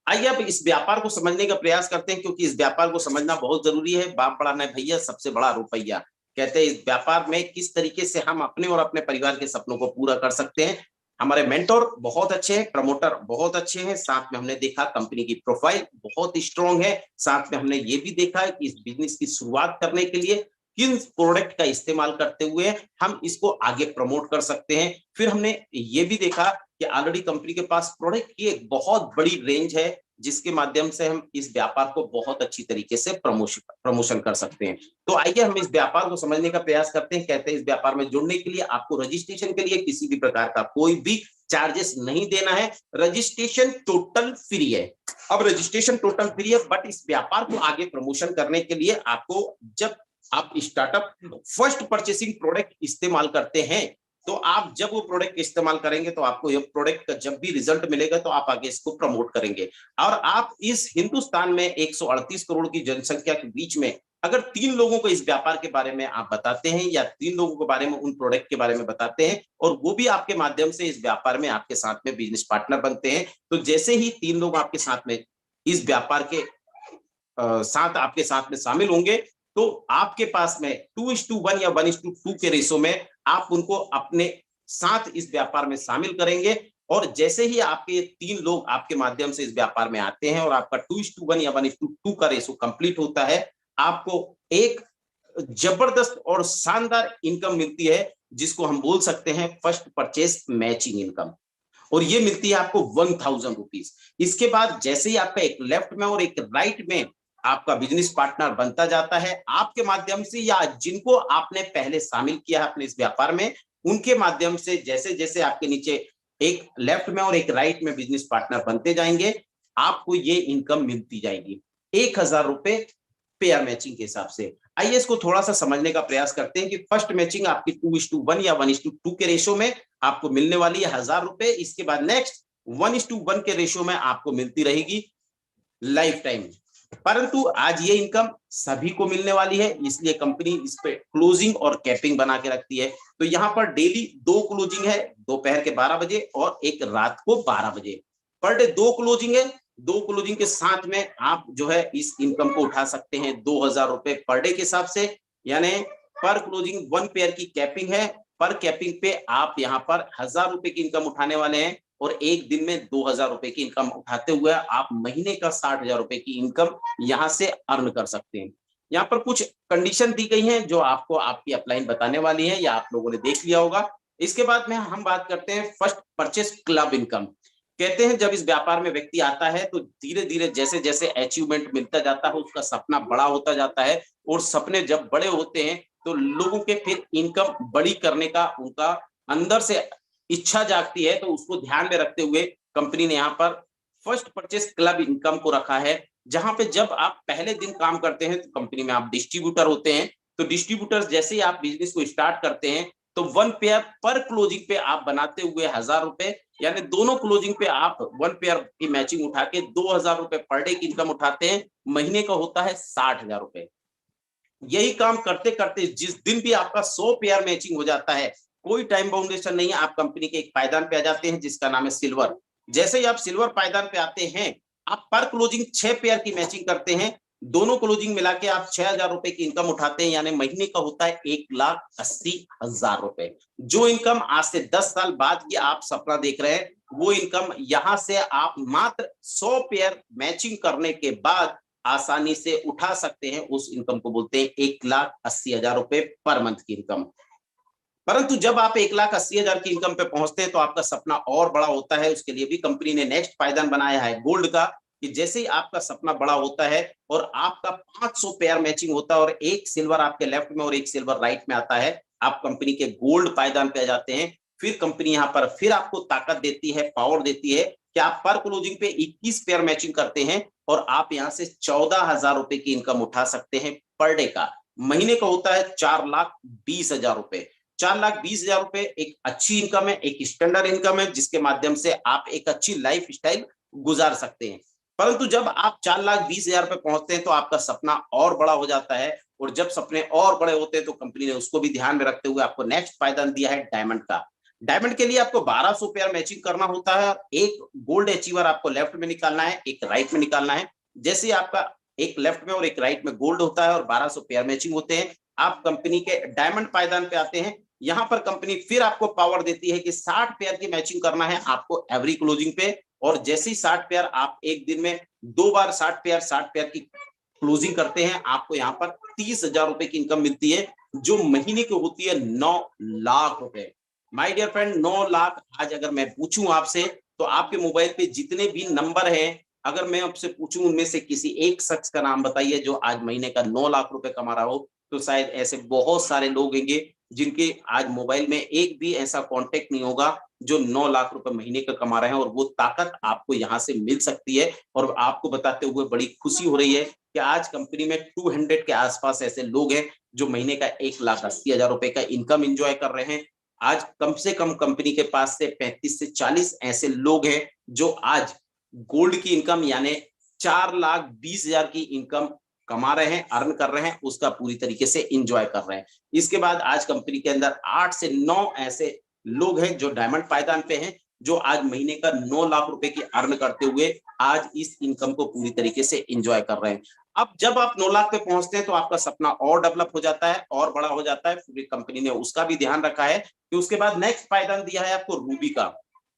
आइए अब इस व्यापार को समझने का प्रयास करते हैं, क्योंकि इस व्यापार को समझना बहुत जरूरी है। बाप बड़ा नहीं भैया, सबसे बड़ा रुपया। कहते हैं इस व्यापार में किस तरीके से हम अपने और अपने परिवार के सपनों को पूरा कर सकते हैं। हमारे मेंटोर बहुत अच्छे हैं, प्रमोटर बहुत अच्छे हैं, साथ में हमने देखा कंपनी की प्रोफाइल बहुत स्ट्रांग है, साथ में हमने ये भी देखा है कि इस बिजनेस की शुरुआत करने के लिए किन प्रोडक्ट का इस्तेमाल करते हुए हम इसको आगे प्रमोट कर सकते हैं। फिर हमने ये भी देखा कि ऑलरेडी कंपनी के पास प्रोडक्ट की एक बहुत बड़ी रेंज है, जिसके माध्यम से हम इस व्यापार को बहुत अच्छी तरीके से प्रमोशन कर सकते हैं। तो आइए हम इस व्यापार को समझने का प्रयास करते हैं। कहते हैं इस व्यापार में जुड़ने के लिए आपको रजिस्ट्रेशन के लिए किसी भी प्रकार का कोई भी चार्जेस नहीं देना है, रजिस्ट्रेशन टोटल फ्री है। अब रजिस्ट्रेशन टोटल फ्री है, बट इस व्यापार को आगे प्रमोशन करने के लिए आपको, जब आप स्टार्टअप फर्स्ट परचेसिंग प्रोडक्ट इस्तेमाल करते हैं, तो आप जब वो प्रोडक्ट इस्तेमाल करेंगे तो आपको ये प्रोडक्ट का जब भी रिजल्ट मिलेगा तो आप आगे इसको प्रमोट करेंगे। और आप इस हिंदुस्तान में 138 करोड़ की जनसंख्या के बीच में अगर 3 लोगों को इस व्यापार के बारे में आप बताते हैं, या 3 लोगों के बारे में, उन प्रोडक्ट के बारे में बताते हैं, और वो भी आपके माध्यम से इस व्यापार में आपके साथ में बिजनेस पार्टनर बनते हैं, तो जैसे ही 3 लोग आपके साथ में इस व्यापार के साथ आपके साथ में शामिल होंगे, तो आपके पास में 2:1 या 1:2 के रेशो में आप उनको अपने साथ इस व्यापार में शामिल करेंगे, और जैसे ही आपके 3 लोग आपके माध्यम से इस व्यापार में आते हैं और आपका 2:1 या 1:2 का रेशो कंप्लीट होता है, आपको एक जबरदस्त और शानदार इनकम मिलती है, जिसको हम बोल सकते हैं फर्स्ट परचेस मैचिंग इनकम। और ये मिलती है आपको 1000 रुपीज। इसके बाद जैसे ही आपका एक लेफ्ट में और एक राइट में आपका बिजनेस पार्टनर बनता जाता है आपके माध्यम से, या जिनको आपने पहले शामिल किया है अपने इस व्यापार में, उनके माध्यम से जैसे जैसे आपके नीचे एक लेफ्ट में और एक राइट में बिजनेस पार्टनर बनते जाएंगे, आपको ये इनकम मिलती जाएगी 1000 रुपए पेयर मैचिंग के हिसाब से। आइए इसको थोड़ा सा समझने का प्रयास करते हैं कि फर्स्ट मैचिंग आपकी 2:1 या 1:2 के रेशो में आपको मिलने वाली है 1000 रुपए। इसके बाद नेक्स्ट 1:1 के रेशो में आपको मिलती रहेगी लाइफ टाइम। परंतु आज ये इनकम सभी को मिलने वाली है, इसलिए कंपनी इस पे क्लोजिंग और कैपिंग बना के रखती है। तो यहाँ पर डेली 2 क्लोजिंग है, दोपहर के 12 बजे और एक रात को 12 बजे। पर डे 2 क्लोजिंग है। 2 क्लोजिंग के साथ में आप जो है इस इनकम को उठा सकते हैं 2000 रुपए पर डे के हिसाब से, यानी पर क्लोजिंग 1 पेयर की कैपिंग है। पर कैपिंग पे आप यहाँ पर 1000 रुपए की इनकम उठाने वाले हैं और एक दिन में 2000 रुपए की इनकम उठाते हुए आप महीने का 60,000 रुपए की इनकम यहाँ से अर्न कर सकते हैं। यहाँ पर कुछ कंडीशन दी गई हैं जो आपको आपकी अपलाइन बताने वाली है, या आप लोगों ने देख लिया होगा। इसके बाद में हम बात करते हैं फर्स्ट परचेस क्लब इनकम। कहते हैं जब इस व्यापार में व्यक्ति आता है तो धीरे धीरे जैसे जैसे अचीवमेंट मिलता जाता है, उसका सपना बड़ा होता जाता है, और सपने जब बड़े होते हैं तो लोगों के फिर इनकम बड़ी करने का उनका अंदर से इच्छा जागती है। तो उसको ध्यान में रखते हुए कंपनी ने यहाँ पर फर्स्ट परचेस क्लब इनकम को रखा है, जहां पे जब आप पहले दिन काम करते हैं तो कंपनी में आप डिस्ट्रीब्यूटर होते हैं। तो डिस्ट्रीब्यूटर जैसे ही आप बिजनेस को स्टार्ट करते हैं तो 1 पेयर पर क्लोजिंग पे आप बनाते हुए 1000 रुपए, यानी दोनों क्लोजिंग पे आप 1 पेयर की मैचिंग उठा के 2000 रुपए पर डे की इनकम उठाते हैं। महीने का होता है 60,000 रुपए। यही काम करते करते जिस दिन भी आपका 100 पेयर मैचिंग हो जाता है, कोई टाइम बाउंडेशन नहीं है, आप कंपनी के एक पायदान पे आ जाते हैं जिसका नाम है सिल्वर। जैसे ही आप सिल्वर पायदान पे आते हैं, आप पर क्लोजिंग 6 पेयर की मैचिंग करते हैं, दोनों क्लोजिंग मिला के आप 6000 रुपए की इनकम उठाते हैं, यानी महीने का होता है 1,80,000 रुपए। जो इनकम आज से 10 साल बाद की आप सपना देख रहे हैं, वो इनकम यहां से आप मात्र 100 पेयर मैचिंग करने के बाद आसानी से उठा सकते हैं। उस इनकम को बोलते हैं 1,80,000 रुपए पर मंथ की इनकम। परंतु जब आप 1,80,000 की इनकम पे पहुंचते हैं तो आपका सपना और बड़ा होता है। उसके लिए भी कंपनी ने नेक्स्ट पायदान बनाया है गोल्ड का, कि जैसे ही आपका सपना बड़ा होता है और आपका 500 पेयर मैचिंग होता है और एक सिल्वर आपके लेफ्ट में और एक सिल्वर राइट में आता है, आप कंपनी के गोल्ड पायदान पे आ जाते हैं। फिर कंपनी यहाँ पर फिर आपको ताकत देती है, पावर देती है कि आप पर क्लोजिंग पे 21 पेयर मैचिंग करते हैं और आप यहाँ से 14,000 रुपए की इनकम उठा सकते हैं पर डे का। महीने का होता है 4,20,000 रुपए। 4,20,000 रुपए एक अच्छी इनकम है, एक स्टैंडर्ड इनकम है, जिसके माध्यम से आप एक अच्छी लाइफ स्टाइल गुजार सकते हैं। परंतु जब आप 4,20,000 पे पहुंचते हैं तो आपका सपना और बड़ा हो जाता है, और जब सपने और बड़े होते हैं तो कंपनी ने उसको भी ध्यान में रखते हुए आपको नेक्स्ट पायदान दिया है डायमंड का। डायमंड के लिए आपको 1200 पेयर मैचिंग करना होता है, एक गोल्ड अचीवर आपको लेफ्ट में निकालना है, एक राइट में निकालना है। जैसे आपका एक लेफ्ट में और एक राइट में गोल्ड होता है और 1200 पेयर मैचिंग होते हैं, आप कंपनी के डायमंड पायदान पे आते हैं। यहाँ पर कंपनी फिर आपको पावर देती है कि 60 पेयर की मैचिंग करना है आपको एवरी क्लोजिंग पे, और जैसे ही 60 पेयर आप एक दिन में 2 बार 60 पेयर की क्लोजिंग करते हैं, आपको यहाँ पर 30,000 रुपए की इनकम मिलती है, जो महीने की होती है 9 लाख रुपए। माय डियर फ्रेंड, 9 लाख आज अगर मैं पूछूं आपसे, तो आपके मोबाइल पे जितने भी नंबर हैं, अगर मैं आपसे पूछूं उनमें से किसी एक शख्स का नाम बताइए जो आज महीने का 9 लाख रुपए कमा रहा हो, तो शायद ऐसे बहुत सारे लोग होंगे जिनके आज मोबाइल में एक भी ऐसा कॉन्टेक्ट नहीं होगा जो 9 लाख रुपए महीने का कमा रहे हैं। और वो ताकत आपको यहाँ से मिल सकती है। और आपको बताते हुए बड़ी खुशी हो रही है कि आज कंपनी में 200 के आसपास ऐसे लोग हैं जो महीने का 1,80,000 रुपए का इनकम एंजॉय कर रहे हैं। आज कम से कम कंपनी के पास से 35 से 40 ऐसे लोग हैं जो आज गोल्ड की इनकम यानी 4,20,000 की इनकम कमा रहे हैं, अर्न कर रहे हैं, उसका पूरी तरीके से एंजॉय कर रहे हैं। इसके बाद आज कंपनी के अंदर 8 से 9 ऐसे लोग हैं जो डायमंड पायदान पे हैं, जो आज महीने का 9 लाख रुपए की अर्न करते हुए आज इस इनकम को पूरी तरीके से एंजॉय कर रहे हैं। अब जब आप 9 लाख पे पहुंचते हैं तो आपका सपना और डेवलप हो जाता है और बड़ा हो जाता है। पूरी कंपनी ने उसका भी ध्यान रखा है कि उसके बाद नेक्स्ट पायदान दिया है आपको रूबी का।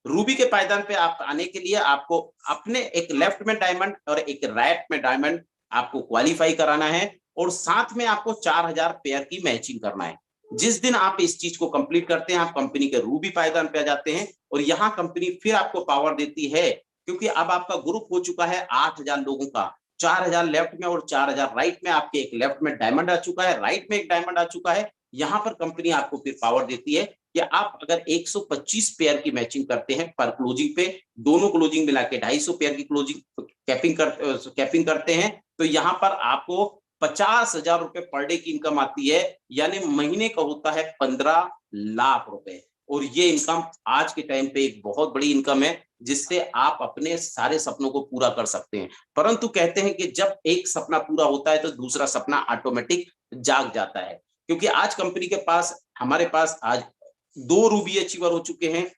रूबी के पायदान पे आप आने के लिए आपको अपने एक लेफ्ट में डायमंड और एक राइट में डायमंड आपको क्वालिफाई कराना है, और साथ में आपको 4000 पेयर की मैचिंग करना है। जिस दिन आप इस चीज को कंप्लीट करते हैं, आप कंपनी के रूबी पायदान पे आ जाते हैं, और यहाँ कंपनी फिर आपको पावर देती है, क्योंकि अब आपका ग्रुप हो चुका है 8000 लोगों का। 4000 लेफ्ट में और 4000 राइट में, आपके एक लेफ्ट में डायमंड आ चुका है, राइट में एक डायमंड आ चुका है। यहाँ पर कंपनी आपको फिर पावर देती है कि आप अगर 125 पेयर की मैचिंग करते हैं पर क्लोजिंग पे, दोनों क्लोजिंग मिला के 250 पेयर की क्लोजिंग कैपिंग करते हैं, तो यहाँ पर आपको 50,000 रुपए पर डे की इनकम आती है, यानी महीने का होता है 15 लाख रुपए। और ये इनकम आज के टाइम पे एक बहुत बड़ी इनकम है, जिससे आप अपने सारे सपनों को पूरा कर सकते हैं। परंतु कहते हैं कि जब एक सपना पूरा होता है तो दूसरा सपना ऑटोमेटिक जाग जाता है, क्योंकि आज कंपनी के पास, हमारे पास आज 2 रूबी अचीवर हो चुके हैं।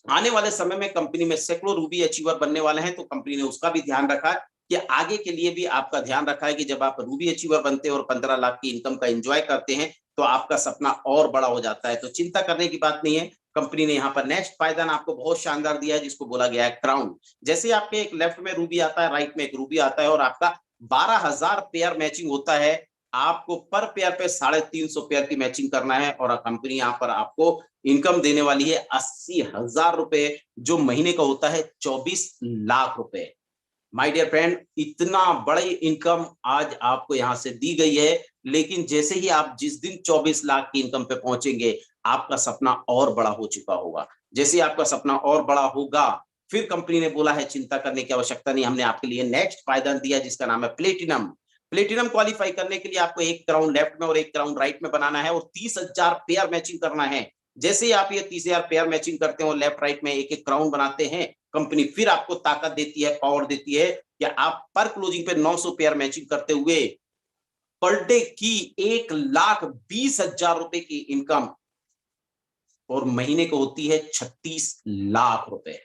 आने वाले समय में कंपनी में सैकड़ों रूबी अचीवर बनने वाले हैं, तो कंपनी ने उसका भी ध्यान रखा है कि आगे के लिए भी आपका ध्यान रखा है कि जब आप रूबी अचीवर बनते हैं और 15 लाख की इनकम का एंजॉय करते हैं, तो आपका सपना और बड़ा हो जाता है। तो चिंता करने की बात नहीं है। कंपनी ने यहाँ पर नेक्स्ट पायदान आपको बहुत शानदार दिया है, जिसको बोला गया है क्राउन। जैसे आपके एक लेफ्ट में रूबी आता है, राइट में एक रूबी आता है, और आपका 12,000 पेयर मैचिंग होता है, आपको पर पेयर पे 350 पेयर की मैचिंग करना है, और कंपनी यहाँ पर आपको इनकम देने वाली है 80,000 रुपए, जो महीने का होता है 24 लाख रुपए। माय डियर फ्रेंड, इतना बड़ी इनकम आज आपको यहां से दी गई है, लेकिन जैसे ही आप जिस दिन 24 लाख की इनकम पे पहुंचेंगे, आपका सपना और बड़ा हो चुका होगा। जैसे ही आपका सपना और बड़ा होगा, फिर कंपनी ने बोला है चिंता करने की आवश्यकता नहीं, हमने आपके लिए नेक्स्ट पायदान दिया जिसका नाम है प्लेटिनम। प्लेटिनम क्वालिफाई करने के लिए आपको एक क्राउन लेफ्ट में और एक क्राउन राइट में बनाना है, और 30,000 पेयर मैचिंग करना है। जैसे ही आप ये 30,000 पेयर मैचिंग करते हैं और लेफ्ट राइट में एक एक क्राउन बनाते हैं, कंपनी फिर आपको ताकत देती है, पावर देती है कि आप पर क्लोजिंग पे 900 पेयर मैचिंग करते हुए पर डे की 1,20,000 रुपए की इनकम, और महीने को होती है 36 लाख रुपए।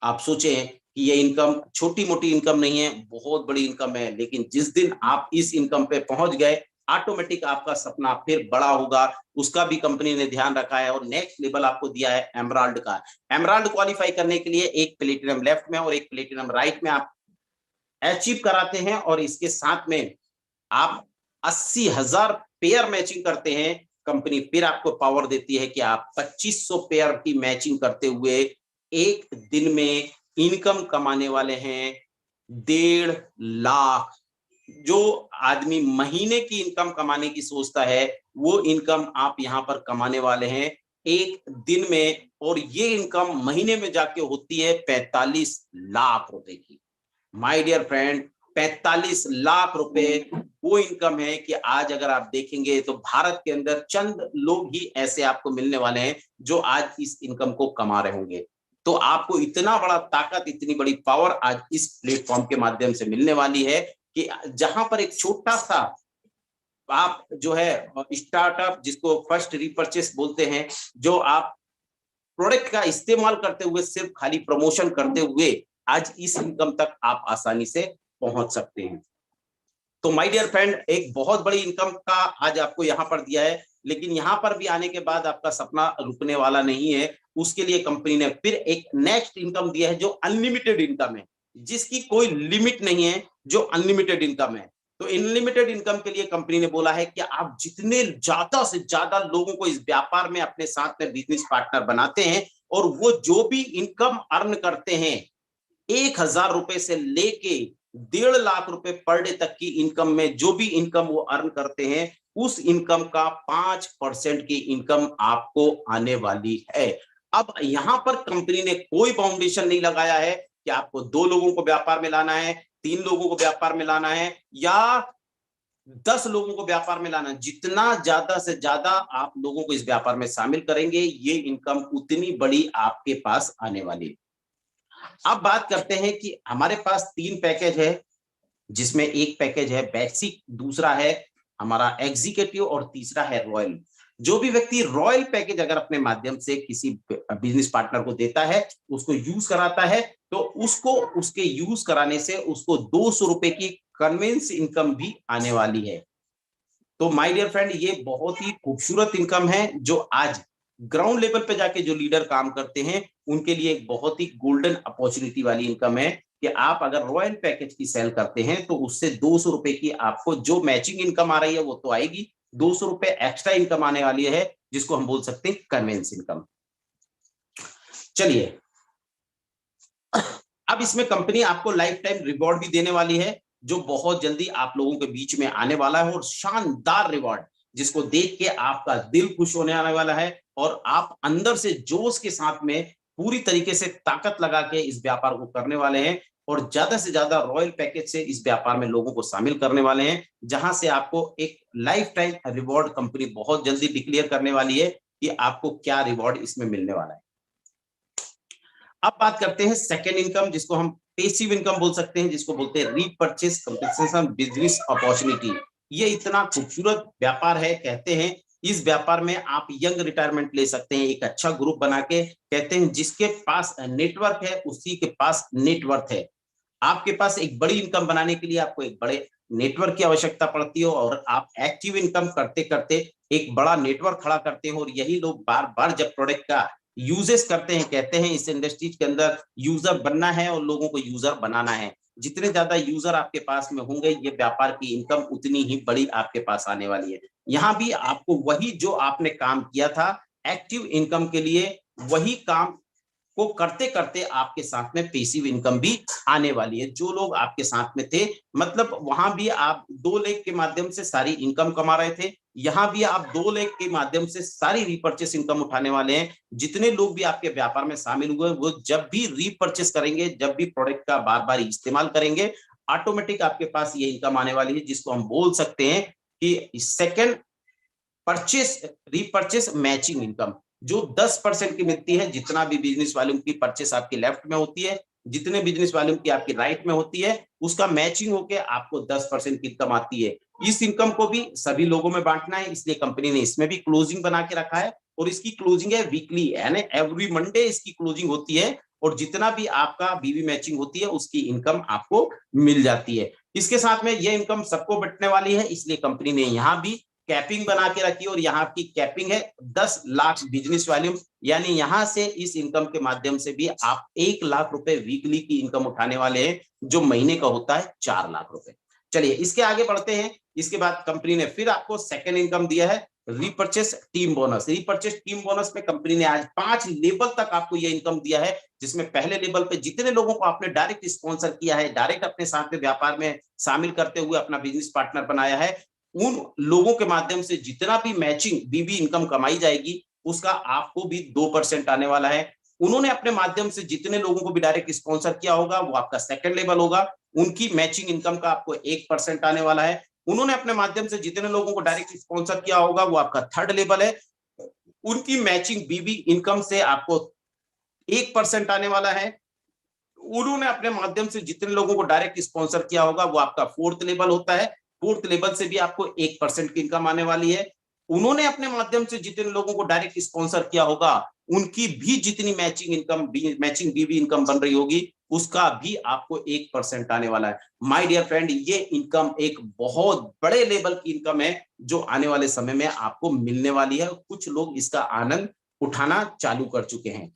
आप सोचें कि ये इनकम छोटी मोटी इनकम नहीं है, बहुत बड़ी इनकम है। लेकिन जिस दिन आप इस इनकम पे पहुंच गए, ऑटोमेटिक आपका सपना फिर बड़ा होगा। उसका भी कंपनी ने ध्यान रखा है, और नेक्स्ट लेवल आपको दिया है एमराल्ड का। एमराल्ड क्वालिफाई करने के लिए एक प्लेटिनम लेफ्ट में और एक प्लेटिनम राइट में आप अचीव कराते हैं, और इसके साथ में आप 80,000 पेयर मैचिंग करते हैं। कंपनी फिर आपको पावर देती है कि आप 2500 पेयर की मैचिंग करते हुए एक दिन में इनकम कमाने वाले हैं 1.5 लाख। जो आदमी महीने की इनकम कमाने की सोचता है, वो इनकम आप यहां पर कमाने वाले हैं एक दिन में, और ये इनकम महीने में जाके होती है 45 लाख रुपए की। माय डियर फ्रेंड, 45 लाख रुपए वो इनकम है कि आज अगर आप देखेंगे तो भारत के अंदर चंद लोग ही ऐसे आपको मिलने वाले हैं जो आज इस इनकम को कमा रहे होंगे। तो आपको इतना बड़ा ताकत, इतनी बड़ी पावर आज इस प्लेटफॉर्म के माध्यम से मिलने वाली है कि जहां पर एक छोटा सा आप जो है स्टार्टअप, जिसको फर्स्ट रिपर्चेस बोलते हैं, जो आप प्रोडक्ट का इस्तेमाल करते हुए सिर्फ खाली प्रमोशन करते हुए आज इस इनकम तक आप आसानी से पहुंच सकते हैं। तो माय डियर फ्रेंड, एक बहुत बड़ी इनकम का आज आपको यहाँ पर दिया है, लेकिन यहाँ पर भी आने के बाद आपका सपना रुकने वाला नहीं है। उसके लिए कंपनी ने फिर एक नेक्स्ट इनकम दिया है जो अनलिमिटेड इनकम है, जिसकी कोई लिमिट नहीं है, जो अनलिमिटेड इनकम है। तो अनलिमिटेड इनकम के लिए कंपनी ने बोला है कि आप जितने ज्यादा से ज्यादा लोगों को इस व्यापार में अपने साथ में बिजनेस पार्टनर बनाते हैं, और वो जो भी इनकम अर्न करते हैं 1,000 रुपए से लेके 1.5 लाख रुपए पर डे तक की इनकम में, जो भी इनकम वो अर्न करते हैं, उस इनकम का 5% की इनकम आपको आने वाली है। अब यहां पर कंपनी ने कोई बाउंडेशन नहीं लगाया है कि आपको 2 लोगों को व्यापार में लाना है, 3 लोगों को व्यापार में लाना है, या 10 लोगों को व्यापार में लाना है। जितना ज्यादा से ज्यादा आप लोगों को इस व्यापार में शामिल करेंगे, ये इनकम उतनी बड़ी आपके पास आने वाली है। अब बात करते हैं कि हमारे पास 3 पैकेज है, जिसमें एक पैकेज है बेसिक, दूसरा है हमारा एग्जीक्यूटिव, और तीसरा है रॉयल। जो भी व्यक्ति रॉयल पैकेज अगर अपने माध्यम से किसी बिजनेस पार्टनर को देता है, उसको यूज कराता है, तो उसको उसके यूज कराने से उसको 200 रुपए की कन्वेंस इनकम भी आने वाली है। तो माय डियर फ्रेंड, ये बहुत ही खूबसूरत इनकम है जो आज ग्राउंड लेवल पे जाके जो लीडर काम करते हैं उनके लिए एक बहुत ही गोल्डन अपॉर्चुनिटी वाली इनकम है कि आप अगर रॉयल पैकेज की सेल करते हैं तो उससे 200 रुपए की आपको जो मैचिंग इनकम आ रही है वो तो आएगी, 200 रुपए एक्स्ट्रा इनकम आने वाली है जिसको हम बोल सकते हैं कन्वेंस इनकम। चलिए, अब इसमें कंपनी आपको लाइफ टाइम रिवॉर्ड भी देने वाली है जो बहुत जल्दी आप लोगों के बीच में आने वाला है, और शानदार रिवॉर्ड जिसको देख के आपका दिल खुश होने आने वाला है और आप अंदर से जोश के साथ में पूरी तरीके से ताकत लगा के इस व्यापार को करने वाले हैं और ज्यादा से ज्यादा रॉयल पैकेज से इस व्यापार में लोगों को शामिल करने वाले हैं, जहां से आपको एक लाइफ टाइम रिवॉर्ड कंपनी बहुत जल्दी डिक्लेयर करने वाली है कि आपको क्या रिवॉर्ड इसमें मिलने वाला है। अब बात करते हैं सेकेंड इनकम, जिसको हम पेसिव इनकम बोल सकते हैं, जिसको बोलते हैं रीपरचेस कंपनसेशन बिजनेस अपॉर्चुनिटी। ये इतना खूबसूरत व्यापार है, कहते हैं इस व्यापार में आप यंग रिटायरमेंट ले सकते हैं, एक अच्छा ग्रुप बना के, कहते हैं जिसके पास नेटवर्क है उसी के पास नेटवर्थ है। आपके पास एक बड़ी इनकम बनाने के लिए आपको एक बड़े नेटवर्क की आवश्यकता पड़ती है और आप एक्टिव इनकम करते करते एक बड़ा नेटवर्क खड़ा करते हैं, और यही लोग बार बार जब प्रोडक्ट का यूजेस करते हैं, कहते हैं इस इंडस्ट्री के अंदर यूजर बनना है और लोगों को यूजर बनाना है। जितने ज्यादा यूजर आपके पास में होंगे ये व्यापार की इनकम उतनी ही बड़ी आपके पास आने वाली है। यहाँ भी आपको वही जो आपने काम किया था एक्टिव इनकम के लिए, वही काम को करते करते आपके साथ में पैसिव इनकम भी आने वाली है। जो लोग आपके साथ में थे, मतलब वहां भी आप 2 लाख के माध्यम से सारी इनकम कमा रहे थे, यहाँ भी आप 2 लाख के माध्यम से सारी रीपरचेस इनकम उठाने वाले हैं। जितने लोग भी आपके व्यापार में शामिल हुए वो जब भी रीपरचेस करेंगे, जब भी प्रोडक्ट का बार बार इस्तेमाल करेंगे, ऑटोमेटिक आपके पास ये इनकम आने वाली है, जिसको हम बोल सकते हैं कि सेकेंड परचेस रीपरचेस मैचिंग इनकम, जो 10% की मिलती है। जितना भी बिजनेस वालों की परचेस आपकी लेफ्ट में होती है, जितने बिजनेस वालों की आपकी राइट में होती है, उसका मैचिंग होके आपको 10% की इनकम आती है। इस इनकम को भी सभी लोगों में बांटना है, इसलिए कंपनी ने इसमें भी क्लोजिंग बना के रखा है, और इसकी क्लोजिंग है वीकली, यानी एवरी मंडे इसकी क्लोजिंग होती है, और जितना भी आपका बीवी मैचिंग होती है उसकी इनकम आपको मिल जाती है। इसके साथ में ये इनकम सबको बंटने वाली है, इसलिए कंपनी ने यहाँ भी कैपिंग बना के रखी, और यहाँ की कैपिंग है 10 लाख बिजनेस वॉल्यूम, यानी यहाँ से इस इनकम के माध्यम से भी आप 1 लाख रुपए वीकली की इनकम उठाने वाले हैं, जो महीने का होता है 4 लाख रुपए। चलिए इसके आगे बढ़ते हैं। इसके बाद कंपनी ने फिर आपको सेकेंड इनकम दिया है रीपरचेस टीम बोनस। रीपरचेस टीम बोनस में कंपनी ने आज 5 लेवल तक आपको यह इनकम दिया है, जिसमें पहले लेवल पे जितने लोगों को आपने डायरेक्ट स्पॉन्सर किया है, डायरेक्ट अपने साथ में व्यापार में शामिल करते हुए अपना बिजनेस पार्टनर बनाया है, उन लोगों के माध्यम से जितना भी मैचिंग बीबी इनकम कमाई जाएगी उसका आपको भी 2% आने वाला है। उन्होंने अपने माध्यम से जितने लोगों को भी डायरेक्ट स्पॉन्सर किया होगा वो आपका सेकंड लेवल होगा, उनकी मैचिंग इनकम का आपको 1% आने वाला है। उन्होंने अपने माध्यम से जितने लोगों को डायरेक्ट स्पॉन्सर किया होगा वो आपका थर्ड लेवल है, उनकी मैचिंग बीबी इनकम से आपको 1% आने वाला है। उन्होंने अपने माध्यम से जितने लोगों को डायरेक्ट स्पॉन्सर किया होगा वो आपका फोर्थ लेवल होता है, फोर्थ लेवल से भी आपको 1% की इनकम आने वाली है। उन्होंने अपने माध्यम से जितने लोगों को डायरेक्ट स्पॉन्सर किया होगा उनकी भी जितनी मैचिंग इनकम मैचिंग बीबी इनकम बन रही होगी उसका भी आपको 1% आने वाला है। माय डियर फ्रेंड, ये इनकम एक बहुत बड़े लेवल की इनकम है जो आने वाले समय में आपको मिलने वाली है। कुछ लोग इसका आनंद उठाना चालू कर चुके हैं।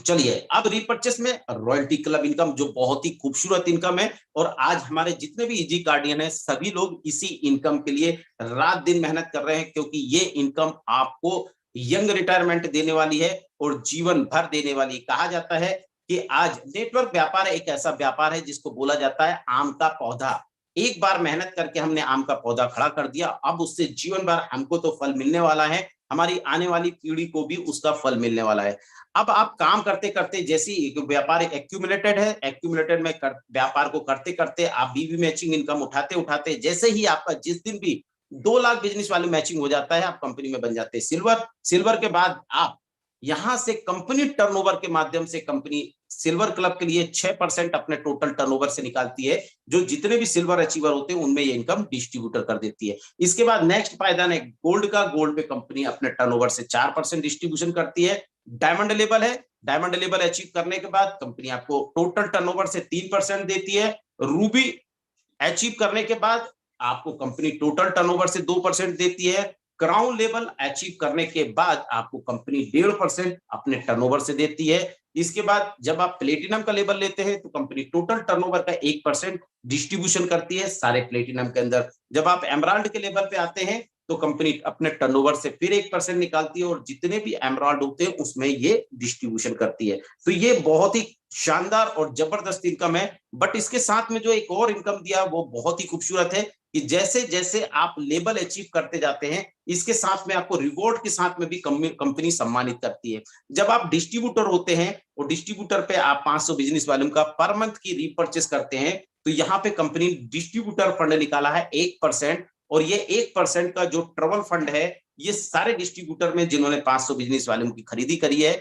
चलिए अब रीपरचेस में रॉयल्टी क्लब इनकम, जो बहुत ही खूबसूरत इनकम है, और आज हमारे जितने भी इजी गार्डियन हैं सभी लोग इसी इनकम के लिए रात दिन मेहनत कर रहे हैं, क्योंकि ये इनकम आपको यंग रिटायरमेंट देने वाली है और जीवन भर देने वाली है। कहा जाता है कि आज नेटवर्क व्यापार एक ऐसा व्यापार है जिसको बोला जाता है आम का पौधा। एक बार मेहनत करके हमने आम का पौधा खड़ा कर दिया, अब उससे जीवन भर हमको तो फल मिलने वाला है, हमारी आने वाली पीढ़ी को भी उसका फल मिलने वाला है। अब आप काम करते करते, जैसी व्यापार एक्यूमुलेटेड है, एक्यूमुलेटेड में व्यापार को करते करते आप बीवी मैचिंग इनकम उठाते उठाते जैसे ही आपका जिस दिन भी 2 लाख बिजनेस वाले मैचिंग हो जाता है, आप कंपनी में बन जाते हैं सिल्वर। सिल्वर के बाद आप यहां से कंपनी टर्नओवर के माध्यम से कंपनी सिल्वर क्लब के लिए 6% अपने टोटल टर्नओवर से निकालती है, जो जितने भी सिल्वर अचीवर होते हैं उनमें ये इनकम डिस्ट्रीब्यूटर कर देती है। इसके बाद नेक्स्ट पायदान है गोल्ड का। गोल्ड पे कंपनी अपने टर्नओवर से 4% डिस्ट्रीब्यूशन करती है। डायमंड लेवल है, डायमंड लेवल अचीव करने के बाद कंपनी आपको टोटल टर्नओवर से 3% देती है। रूबी अचीव करने के बाद आपको कंपनी टोटल टर्नओवर से 2% देती है। क्राउन लेवल अचीव करने के बाद आपको कंपनी 1.5% अपने टर्नओवर से देती है। इसके बाद जब आप प्लेटिनम का लेवल लेते हैं तो कंपनी टोटल टर्नओवर का 1% डिस्ट्रीब्यूशन करती है सारे प्लेटिनम के अंदर। जब आप एमराल्ड के लेवल पे आते हैं तो कंपनी अपने टर्नओवर से फिर 1% निकालती है और जितने भी एमराल्ड होते हैं उसमें ये डिस्ट्रीब्यूशन करती है। तो ये बहुत ही शानदार और जबरदस्त इनकम है। बट इसके साथ में जो एक और इनकम दिया वो बहुत ही खूबसूरत है कि जैसे जैसे आप लेवल अचीव करते जाते हैं इसके साथ में आपको रिवॉर्ड के साथ में भी कंपनी सम्मानित करती है। जब आप डिस्ट्रीब्यूटर होते हैं और डिस्ट्रीब्यूटर पे आप 500 बिजनेस वॉल्यूम का पर मंथ की रीपर्चेस करते हैं तो यहाँ पे कंपनी डिस्ट्रीब्यूटर फंड निकाला है 1%। और ये 1% का जो ट्रबल फंड है ये सारे डिस्ट्रीब्यूटर में जिन्होंने 500 बिजनेस वॉल्यूम की खरीदी करी है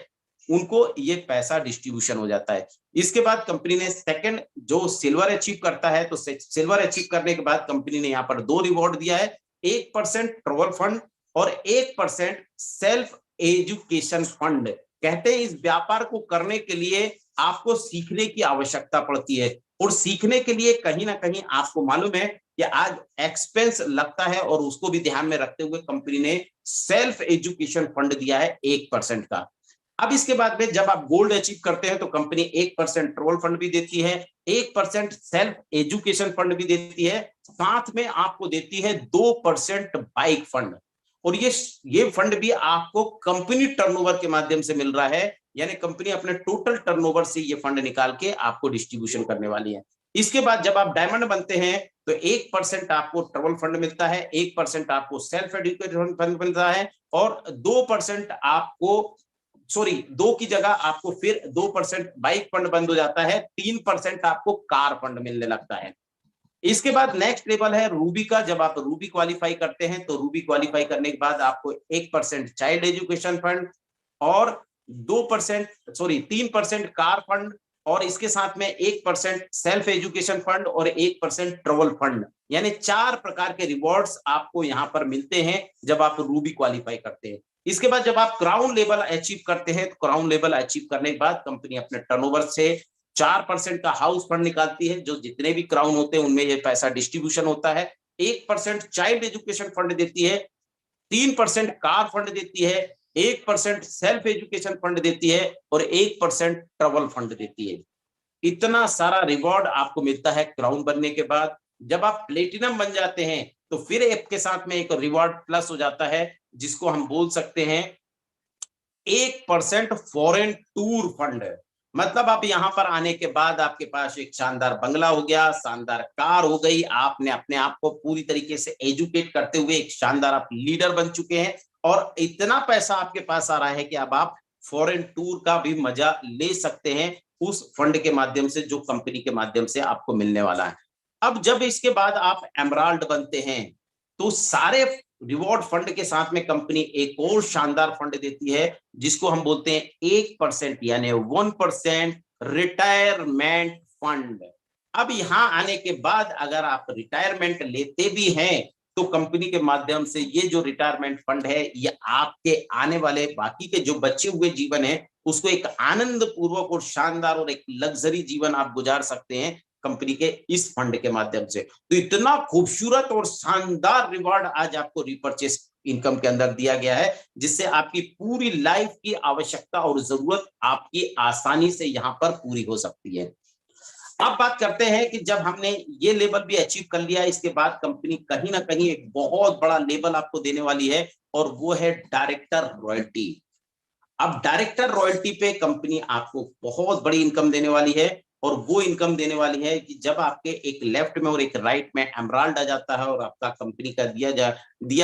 उनको ये पैसा डिस्ट्रीब्यूशन हो जाता है। इसके बाद कंपनी ने सेकंड जो सिल्वर अचीव करता है तो सिल्वर अचीव करने के बाद कंपनी ने यहाँ पर 2 रिवॉर्ड दिया है, 1% ट्रैवल फंड और 1% सेल्फ एजुकेशन फंड। कहते हैं इस व्यापार को करने के लिए आपको सीखने की आवश्यकता पड़ती है और सीखने के लिए कहीं ना कहीं आपको मालूम है कि आज एक्सपेंस लगता है और उसको भी ध्यान में रखते हुए कंपनी ने सेल्फ एजुकेशन फंड दिया है 1% का। अब इसके बाद में जब आप गोल्ड अचीव करते हैं तो कंपनी 1% ट्रोल फंड भी देती है, 1% सेल्फ एजुकेशन फंड भी देती है, साथ में आपको देती है 2% बाइक फंड। और ये फंड भी आपको कंपनी टर्नओवर के माध्यम से मिल रहा है, यानी कंपनी अपने टोटल टर्नओवर से ये फंड निकाल के आपको डिस्ट्रीब्यूशन करने वाली है। इसके बाद जब आप डायमंड बनते हैं तो 1% आपको ट्रैवल फंड मिलता है, 1% आपको सेल्फ एजुकेशन फंड मिलता है और 2% आपको 2 की जगह आपको फिर 2% बाइक फंड बंद हो जाता है, 3% आपको कार फंड मिलने लगता है। इसके बाद नेक्स्ट लेवल है रूबी का। जब आप रूबी क्वालिफाई करते हैं तो रूबी क्वालिफाई करने के बाद आपको 1% चाइल्ड एजुकेशन फंड और 3% कार फंड और इसके साथ में 1% सेल्फ एजुकेशन फंड और 1% ट्रैवल फंड, यानी 4 प्रकार के रिवॉर्ड्स आपको यहां पर मिलते हैं जब आप रूबी क्वालिफाई करते हैं। इसके बाद जब आप क्राउन लेवल अचीव करते हैं तो क्राउन लेवल अचीव करने के बाद कंपनी अपने टर्नओवर से 4% का हाउस फंड निकालती है, जो जितने भी क्राउन होते हैं उनमें ये पैसा डिस्ट्रीब्यूशन होता है। 1% चाइल्ड एजुकेशन फंड देती है, 3% कार फंड देती है, 1% सेल्फ एजुकेशन फंड देती है और 1% ट्रैवल फंड देती है। इतना सारा रिवॉर्ड आपको मिलता है क्राउन बनने के बाद। जब आप प्लेटिनम बन जाते हैं तो फिर ऐप के साथ में एक रिवॉर्ड प्लस हो जाता है जिसको हम बोल सकते हैं 1% फॉरेन टूर फंड। मतलब आप यहां पर आने के बाद आपके पास एक शानदार बंगला हो गया, शानदार कार हो गई, आपने अपने आप को पूरी तरीके से एजुकेट करते हुए एक शानदार आप लीडर बन चुके हैं और इतना पैसा आपके पास आ रहा है कि अब आप फॉरेन टूर का भी मजा ले सकते हैं उस फंड के माध्यम से जो कंपनी के माध्यम से आपको मिलने वाला है। अब जब इसके बाद आप एमराल्ड बनते हैं तो सारे रिवॉर्ड फंड के साथ में कंपनी एक और शानदार फंड देती है जिसको हम बोलते हैं 1% यानी 1% रिटायरमेंट फंड। अब यहां आने के बाद अगर आप रिटायरमेंट लेते भी हैं तो कंपनी के माध्यम से ये जो रिटायरमेंट फंड है ये आपके आने वाले बाकी के जो बचे हुए जीवन है उसको एक आनंद पूर्वक और शानदार और एक लग्जरी जीवन आप गुजार सकते हैं कंपनी के इस फंड के माध्यम से। तो इतना खूबसूरत और शानदार रिवॉर्ड आज आपको रिपर्चेस इनकम के अंदर दिया गया है जिससे आपकी पूरी लाइफ की आवश्यकता और जरूरत आपकी आसानी से यहां पर पूरी हो सकती है। अब बात करते हैं कि जब हमने ये लेवल भी अचीव कर लिया इसके बाद कंपनी कहीं ना कहीं एक बहुत बड़ा लेवल आपको देने वाली है और वो है डायरेक्टर रॉयल्टी। अब डायरेक्टर रॉयल्टी पे कंपनी आपको बहुत बड़ी इनकम देने वाली है और वो इनकम देने वाली है कि जब आपके एक लेफ्ट में और एक राइट में एमराल्ड आ जाता है और आपका कंपनी का दिया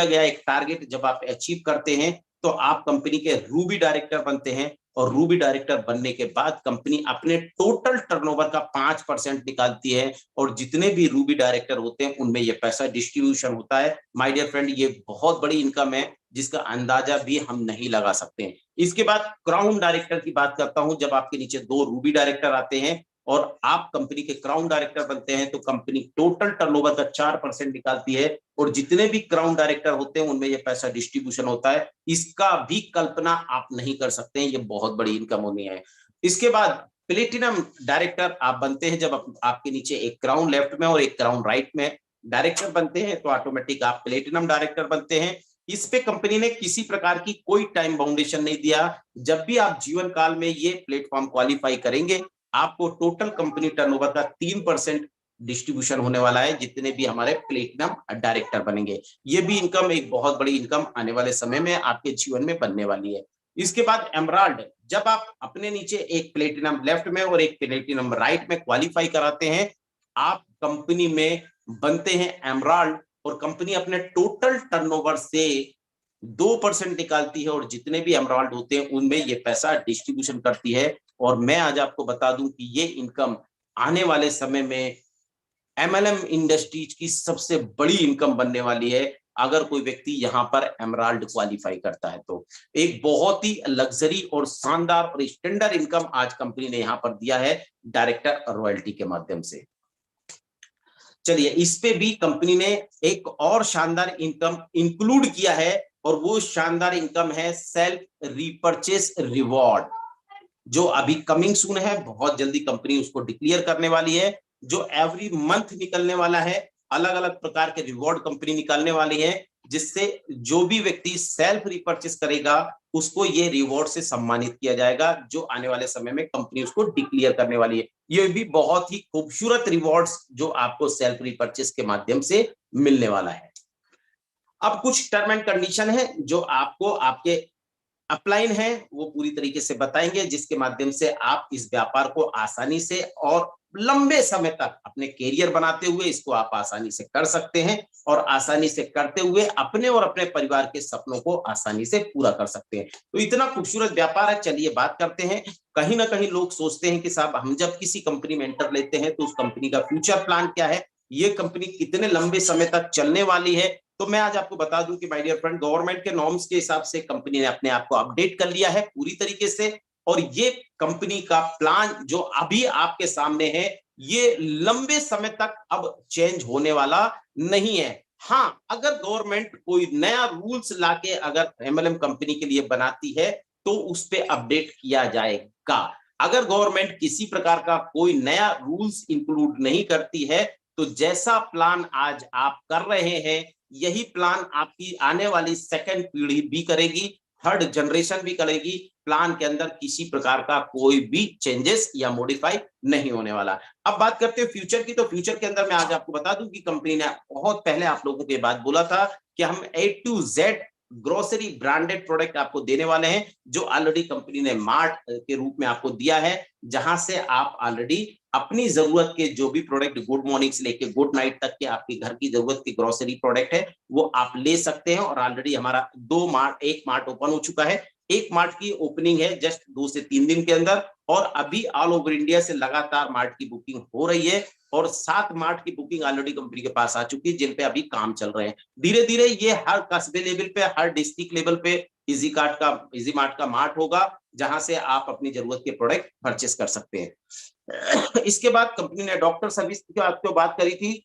गया एक टारगेट जब आप अचीव करते हैं तो आप कंपनी के रूबी डायरेक्टर बनते हैं और रूबी डायरेक्टर बनने के बाद कंपनी अपने टोटल टर्नओवर का 5% निकालती है और जितने भी रूबी डायरेक्टर होते हैं उनमें ये पैसा डिस्ट्रीब्यूशन होता है। माय डियर फ्रेंड, ये बहुत बड़ी इनकम है जिसका अंदाजा भी हम नहीं लगा सकते हैं। इसके बाद क्राउन डायरेक्टर की बात करता हूं। जब आपके नीचे 2 रूबी डायरेक्टर आते हैं और आप कंपनी के क्राउन डायरेक्टर बनते हैं तो कंपनी टोटल टर्नओवर का 4% निकालती है और जितने भी क्राउन डायरेक्टर होते हैं उनमें ये पैसा डिस्ट्रीब्यूशन होता है। इसका भी कल्पना आप नहीं कर सकते हैं, ये बहुत बड़ी इनकम होनी है। इसके बाद प्लेटिनम डायरेक्टर आप बनते हैं जब आपके नीचे एक क्राउन लेफ्ट में और एक क्राउन राइट में डायरेक्टर बनते हैं तो ऑटोमेटिक आप प्लेटिनम डायरेक्टर बनते हैं। इस पे कंपनी ने किसी प्रकार की कोई टाइम बाउंडेशन नहीं दिया। जब भी आप जीवन काल में ये प्लेटफॉर्म क्वालिफाई करेंगे, आपको टोटल कंपनी टर्नओवर का 3% डिस्ट्रीब्यूशन होने वाला है, जितने भी हमारे प्लेटिनम डायरेक्टर बनेंगे। ये भी इनकम एक बहुत बड़ी इनकम आने वाले समय में आपके जीवन में बनने वाली है। इसके बाद एमराल्ड, जब आप अपने नीचे एक प्लेटिनम लेफ्ट में और एक प्लेटिनम राइट में क्वालिफाई कराते हैं, आप कंपनी में बनते हैं एमराल्ड, और कंपनी अपने टोटल टर्नओवर से 2% निकालती है, और जितने भी एमराल्ड होते हैं उनमें ये पैसा डिस्ट्रीब्यूशन करती है। और मैं आज आपको बता दूं कि ये इनकम आने वाले समय में एमएलएम इंडस्ट्रीज की सबसे बड़ी इनकम बनने वाली है, अगर कोई व्यक्ति यहां पर एमराल्ड क्वालिफाई करता है तो। एक बहुत ही लग्जरी और शानदार और स्टैंडर्ड इनकम आज कंपनी ने यहां पर दिया है डायरेक्टर रॉयल्टी के माध्यम से। चलिए, इस पे भी कंपनी ने एक और शानदार इनकम इंक्लूड किया है, और वो शानदार इनकम है सेल्फ रीपर्चेस रिवॉर्ड, जो अभी कमिंग सून है। बहुत जल्दी कंपनी उसको डिक्लेयर करने वाली है, जो एवरी मंथ निकलने वाला है। अलग अलग प्रकार के रिवॉर्ड कंपनी निकालने वाली है, जिससे जो भी व्यक्ति सेल्फ रिपर्चेस करेगा उसको ये रिवॉर्ड से सम्मानित किया जाएगा, जो आने वाले समय में कंपनी उसको डिक्लेयर करने वाली है। ये भी बहुत ही खूबसूरत रिवॉर्ड्स जो आपको सेल्फ रिपर्चेस के माध्यम से मिलने वाला है। अब कुछ टर्म एंड कंडीशन है जो आपको आपके अपलाइन है वो पूरी तरीके से बताएंगे, जिसके माध्यम से आप इस व्यापार को आसानी से और लंबे समय तक अपने कैरियर बनाते हुए इसको आप आसानी से कर सकते हैं, और आसानी से करते हुए अपने और अपने परिवार के सपनों को आसानी से पूरा कर सकते हैं। तो इतना खूबसूरत व्यापार है। चलिए बात करते हैं। कहीं ना कहीं लोग सोचते हैं कि साहब, हम जब किसी कंपनी में एंटर लेते हैं तो उस कंपनी का फ्यूचर प्लान क्या है, ये कंपनी कितने लंबे समय तक चलने वाली है। तो मैं आज आपको बता दूं कि माय डियर फ्रेंड, गवर्नमेंट के नॉर्म्स के हिसाब से कंपनी ने अपने आप को अपडेट कर लिया है पूरी तरीके से, और ये कंपनी का प्लान जो अभी आपके सामने है, ये लंबे समय तक अब चेंज होने वाला नहीं है। हाँ, अगर गवर्नमेंट कोई नया रूल्स लाके अगर एमएलएम कंपनी के लिए बनाती है तो उस पे अपडेट किया जाएगा। अगर गवर्नमेंट किसी प्रकार का कोई नया रूल्स इंक्लूड नहीं करती है, तो जैसा प्लान आज आप कर रहे हैं, यही प्लान आपकी आने वाली सेकंड पीढ़ी भी करेगी, थर्ड जनरेशन भी करेगी। प्लान के अंदर किसी प्रकार का कोई भी चेंजेस या मॉडिफाई नहीं होने वाला। अब बात करते हैं फ्यूचर की। तो फ्यूचर के अंदर मैं आज आपको बता दूं कि कंपनी ने बहुत पहले आप लोगों को ये बात बोला था कि हम A to Z grocery branded product आपको देने वाले हैं, जो ऑलरेडी कंपनी ने मार्ट के रूप में आपको दिया है, जहां से आप ऑलरेडी अपनी जरूरत के जो भी प्रोडक्ट गुड मॉर्निंग से लेके गुड नाइट तक के आपके घर की जरूरत की ग्रोसरी प्रोडक्ट है वो आप ले सकते हैं। और ऑलरेडी हमारा एक मार्ट ओपन हो चुका है। एक मार्ट की ओपनिंग है जस्ट 2 से 3 दिन के अंदर, और अभी ऑल ओवर इंडिया से लगातार मार्ट की बुकिंग हो रही है, और 7 मार्ट की बुकिंग ऑलरेडी कंपनी के पास आ चुकी है, जिन पे अभी काम चल रहे हैं। धीरे धीरे ये हर कस्बे लेवल पे, हर डिस्ट्रिक्ट लेवल पे इजी मार्ट का मार्ट होगा, जहां से आप अपनी जरूरत के प्रोडक्ट परचेस कर सकते हैं। इसके बाद कंपनी ने डॉक्टर सर्विस की आपको बात करी थी।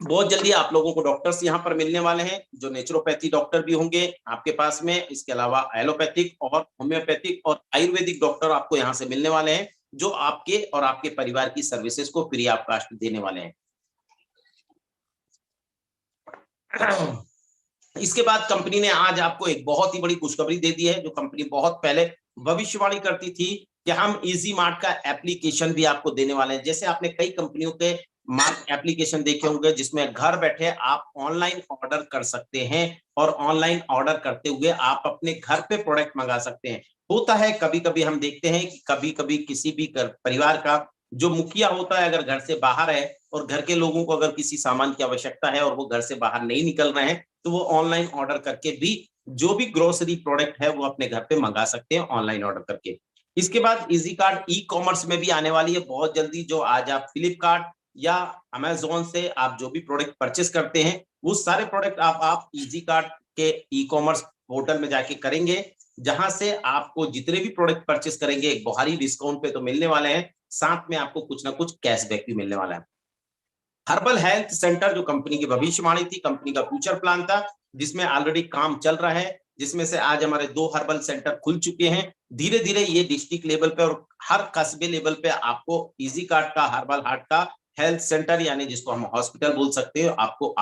बहुत जल्दी आप लोगों को डॉक्टर्स यहाँ पर मिलने वाले हैं, जो नेचुरोपैथी डॉक्टर भी होंगे आपके पास में। इसके अलावा एलोपैथिक और होम्योपैथिक और आयुर्वेदिक डॉक्टर आपको यहाँ से मिलने वाले हैं, जो आपके और आपके परिवार की सर्विसेज को फ्री ऑफ कॉस्ट देने वाले हैं। इसके बाद कंपनी ने आज आपको एक बहुत ही बड़ी खुशखबरी दे दी है, जो कंपनी बहुत पहले भविष्यवाणी करती थी कि हम इजी मार्ट का एप्लीकेशन भी आपको देने वाले हैं। जैसे आपने कई कंपनियों के मार्ट एप्लीकेशन देखे होंगे, जिसमें घर बैठे आप ऑनलाइन ऑर्डर कर सकते हैं, और ऑनलाइन ऑर्डर करते हुए आप अपने घर पे प्रोडक्ट मंगा सकते हैं। होता है कभी कभी हम देखते हैं कि कभी कभी किसी भी परिवार का जो मुखिया होता है अगर घर से बाहर है, और घर के लोगों को अगर किसी सामान की आवश्यकता है और वो घर से बाहर नहीं निकल रहे हैं, तो वो ऑनलाइन ऑर्डर करके भी जो भी ग्रोसरी प्रोडक्ट है वो अपने घर पे मंगा सकते हैं ऑनलाइन ऑर्डर करके। इसके बाद इजी कार्ड ई कॉमर्स में भी आने वाली है बहुत जल्दी, जो आज आप फ्लिपकार्ट या अमेजोन से आप जो भी प्रोडक्ट परचेस करते हैं, वो सारे प्रोडक्ट आप इजी कार्ड के ई कॉमर्स पोर्टल में जाके करेंगे, जहां से आपको जितने भी प्रोडक्ट परचेस करेंगे एक भारी डिस्काउंट पे तो मिलने वाले हैं, साथ में आपको कुछ ना कुछ कैशबैक भी मिलने वाला है। हर्बल हेल्थ सेंटर जो कंपनी की भविष्यवाणी थी, कंपनी का फ्यूचर प्लान था, जिसमें ऑलरेडी काम चल रहा है, जिसमें से आज हमारे 2 हर्बल सेंटर खुल चुके हैं। धीरे धीरे ये डिस्ट्रिक्ट लेवल पे और हर कस्बे लेवल पे आपको इजी कार्ड का, हर्बल हार्ट का हेल्थ सेंटर, यानी जिसको हम हॉस्पिटल बोल सकते हैं, आपको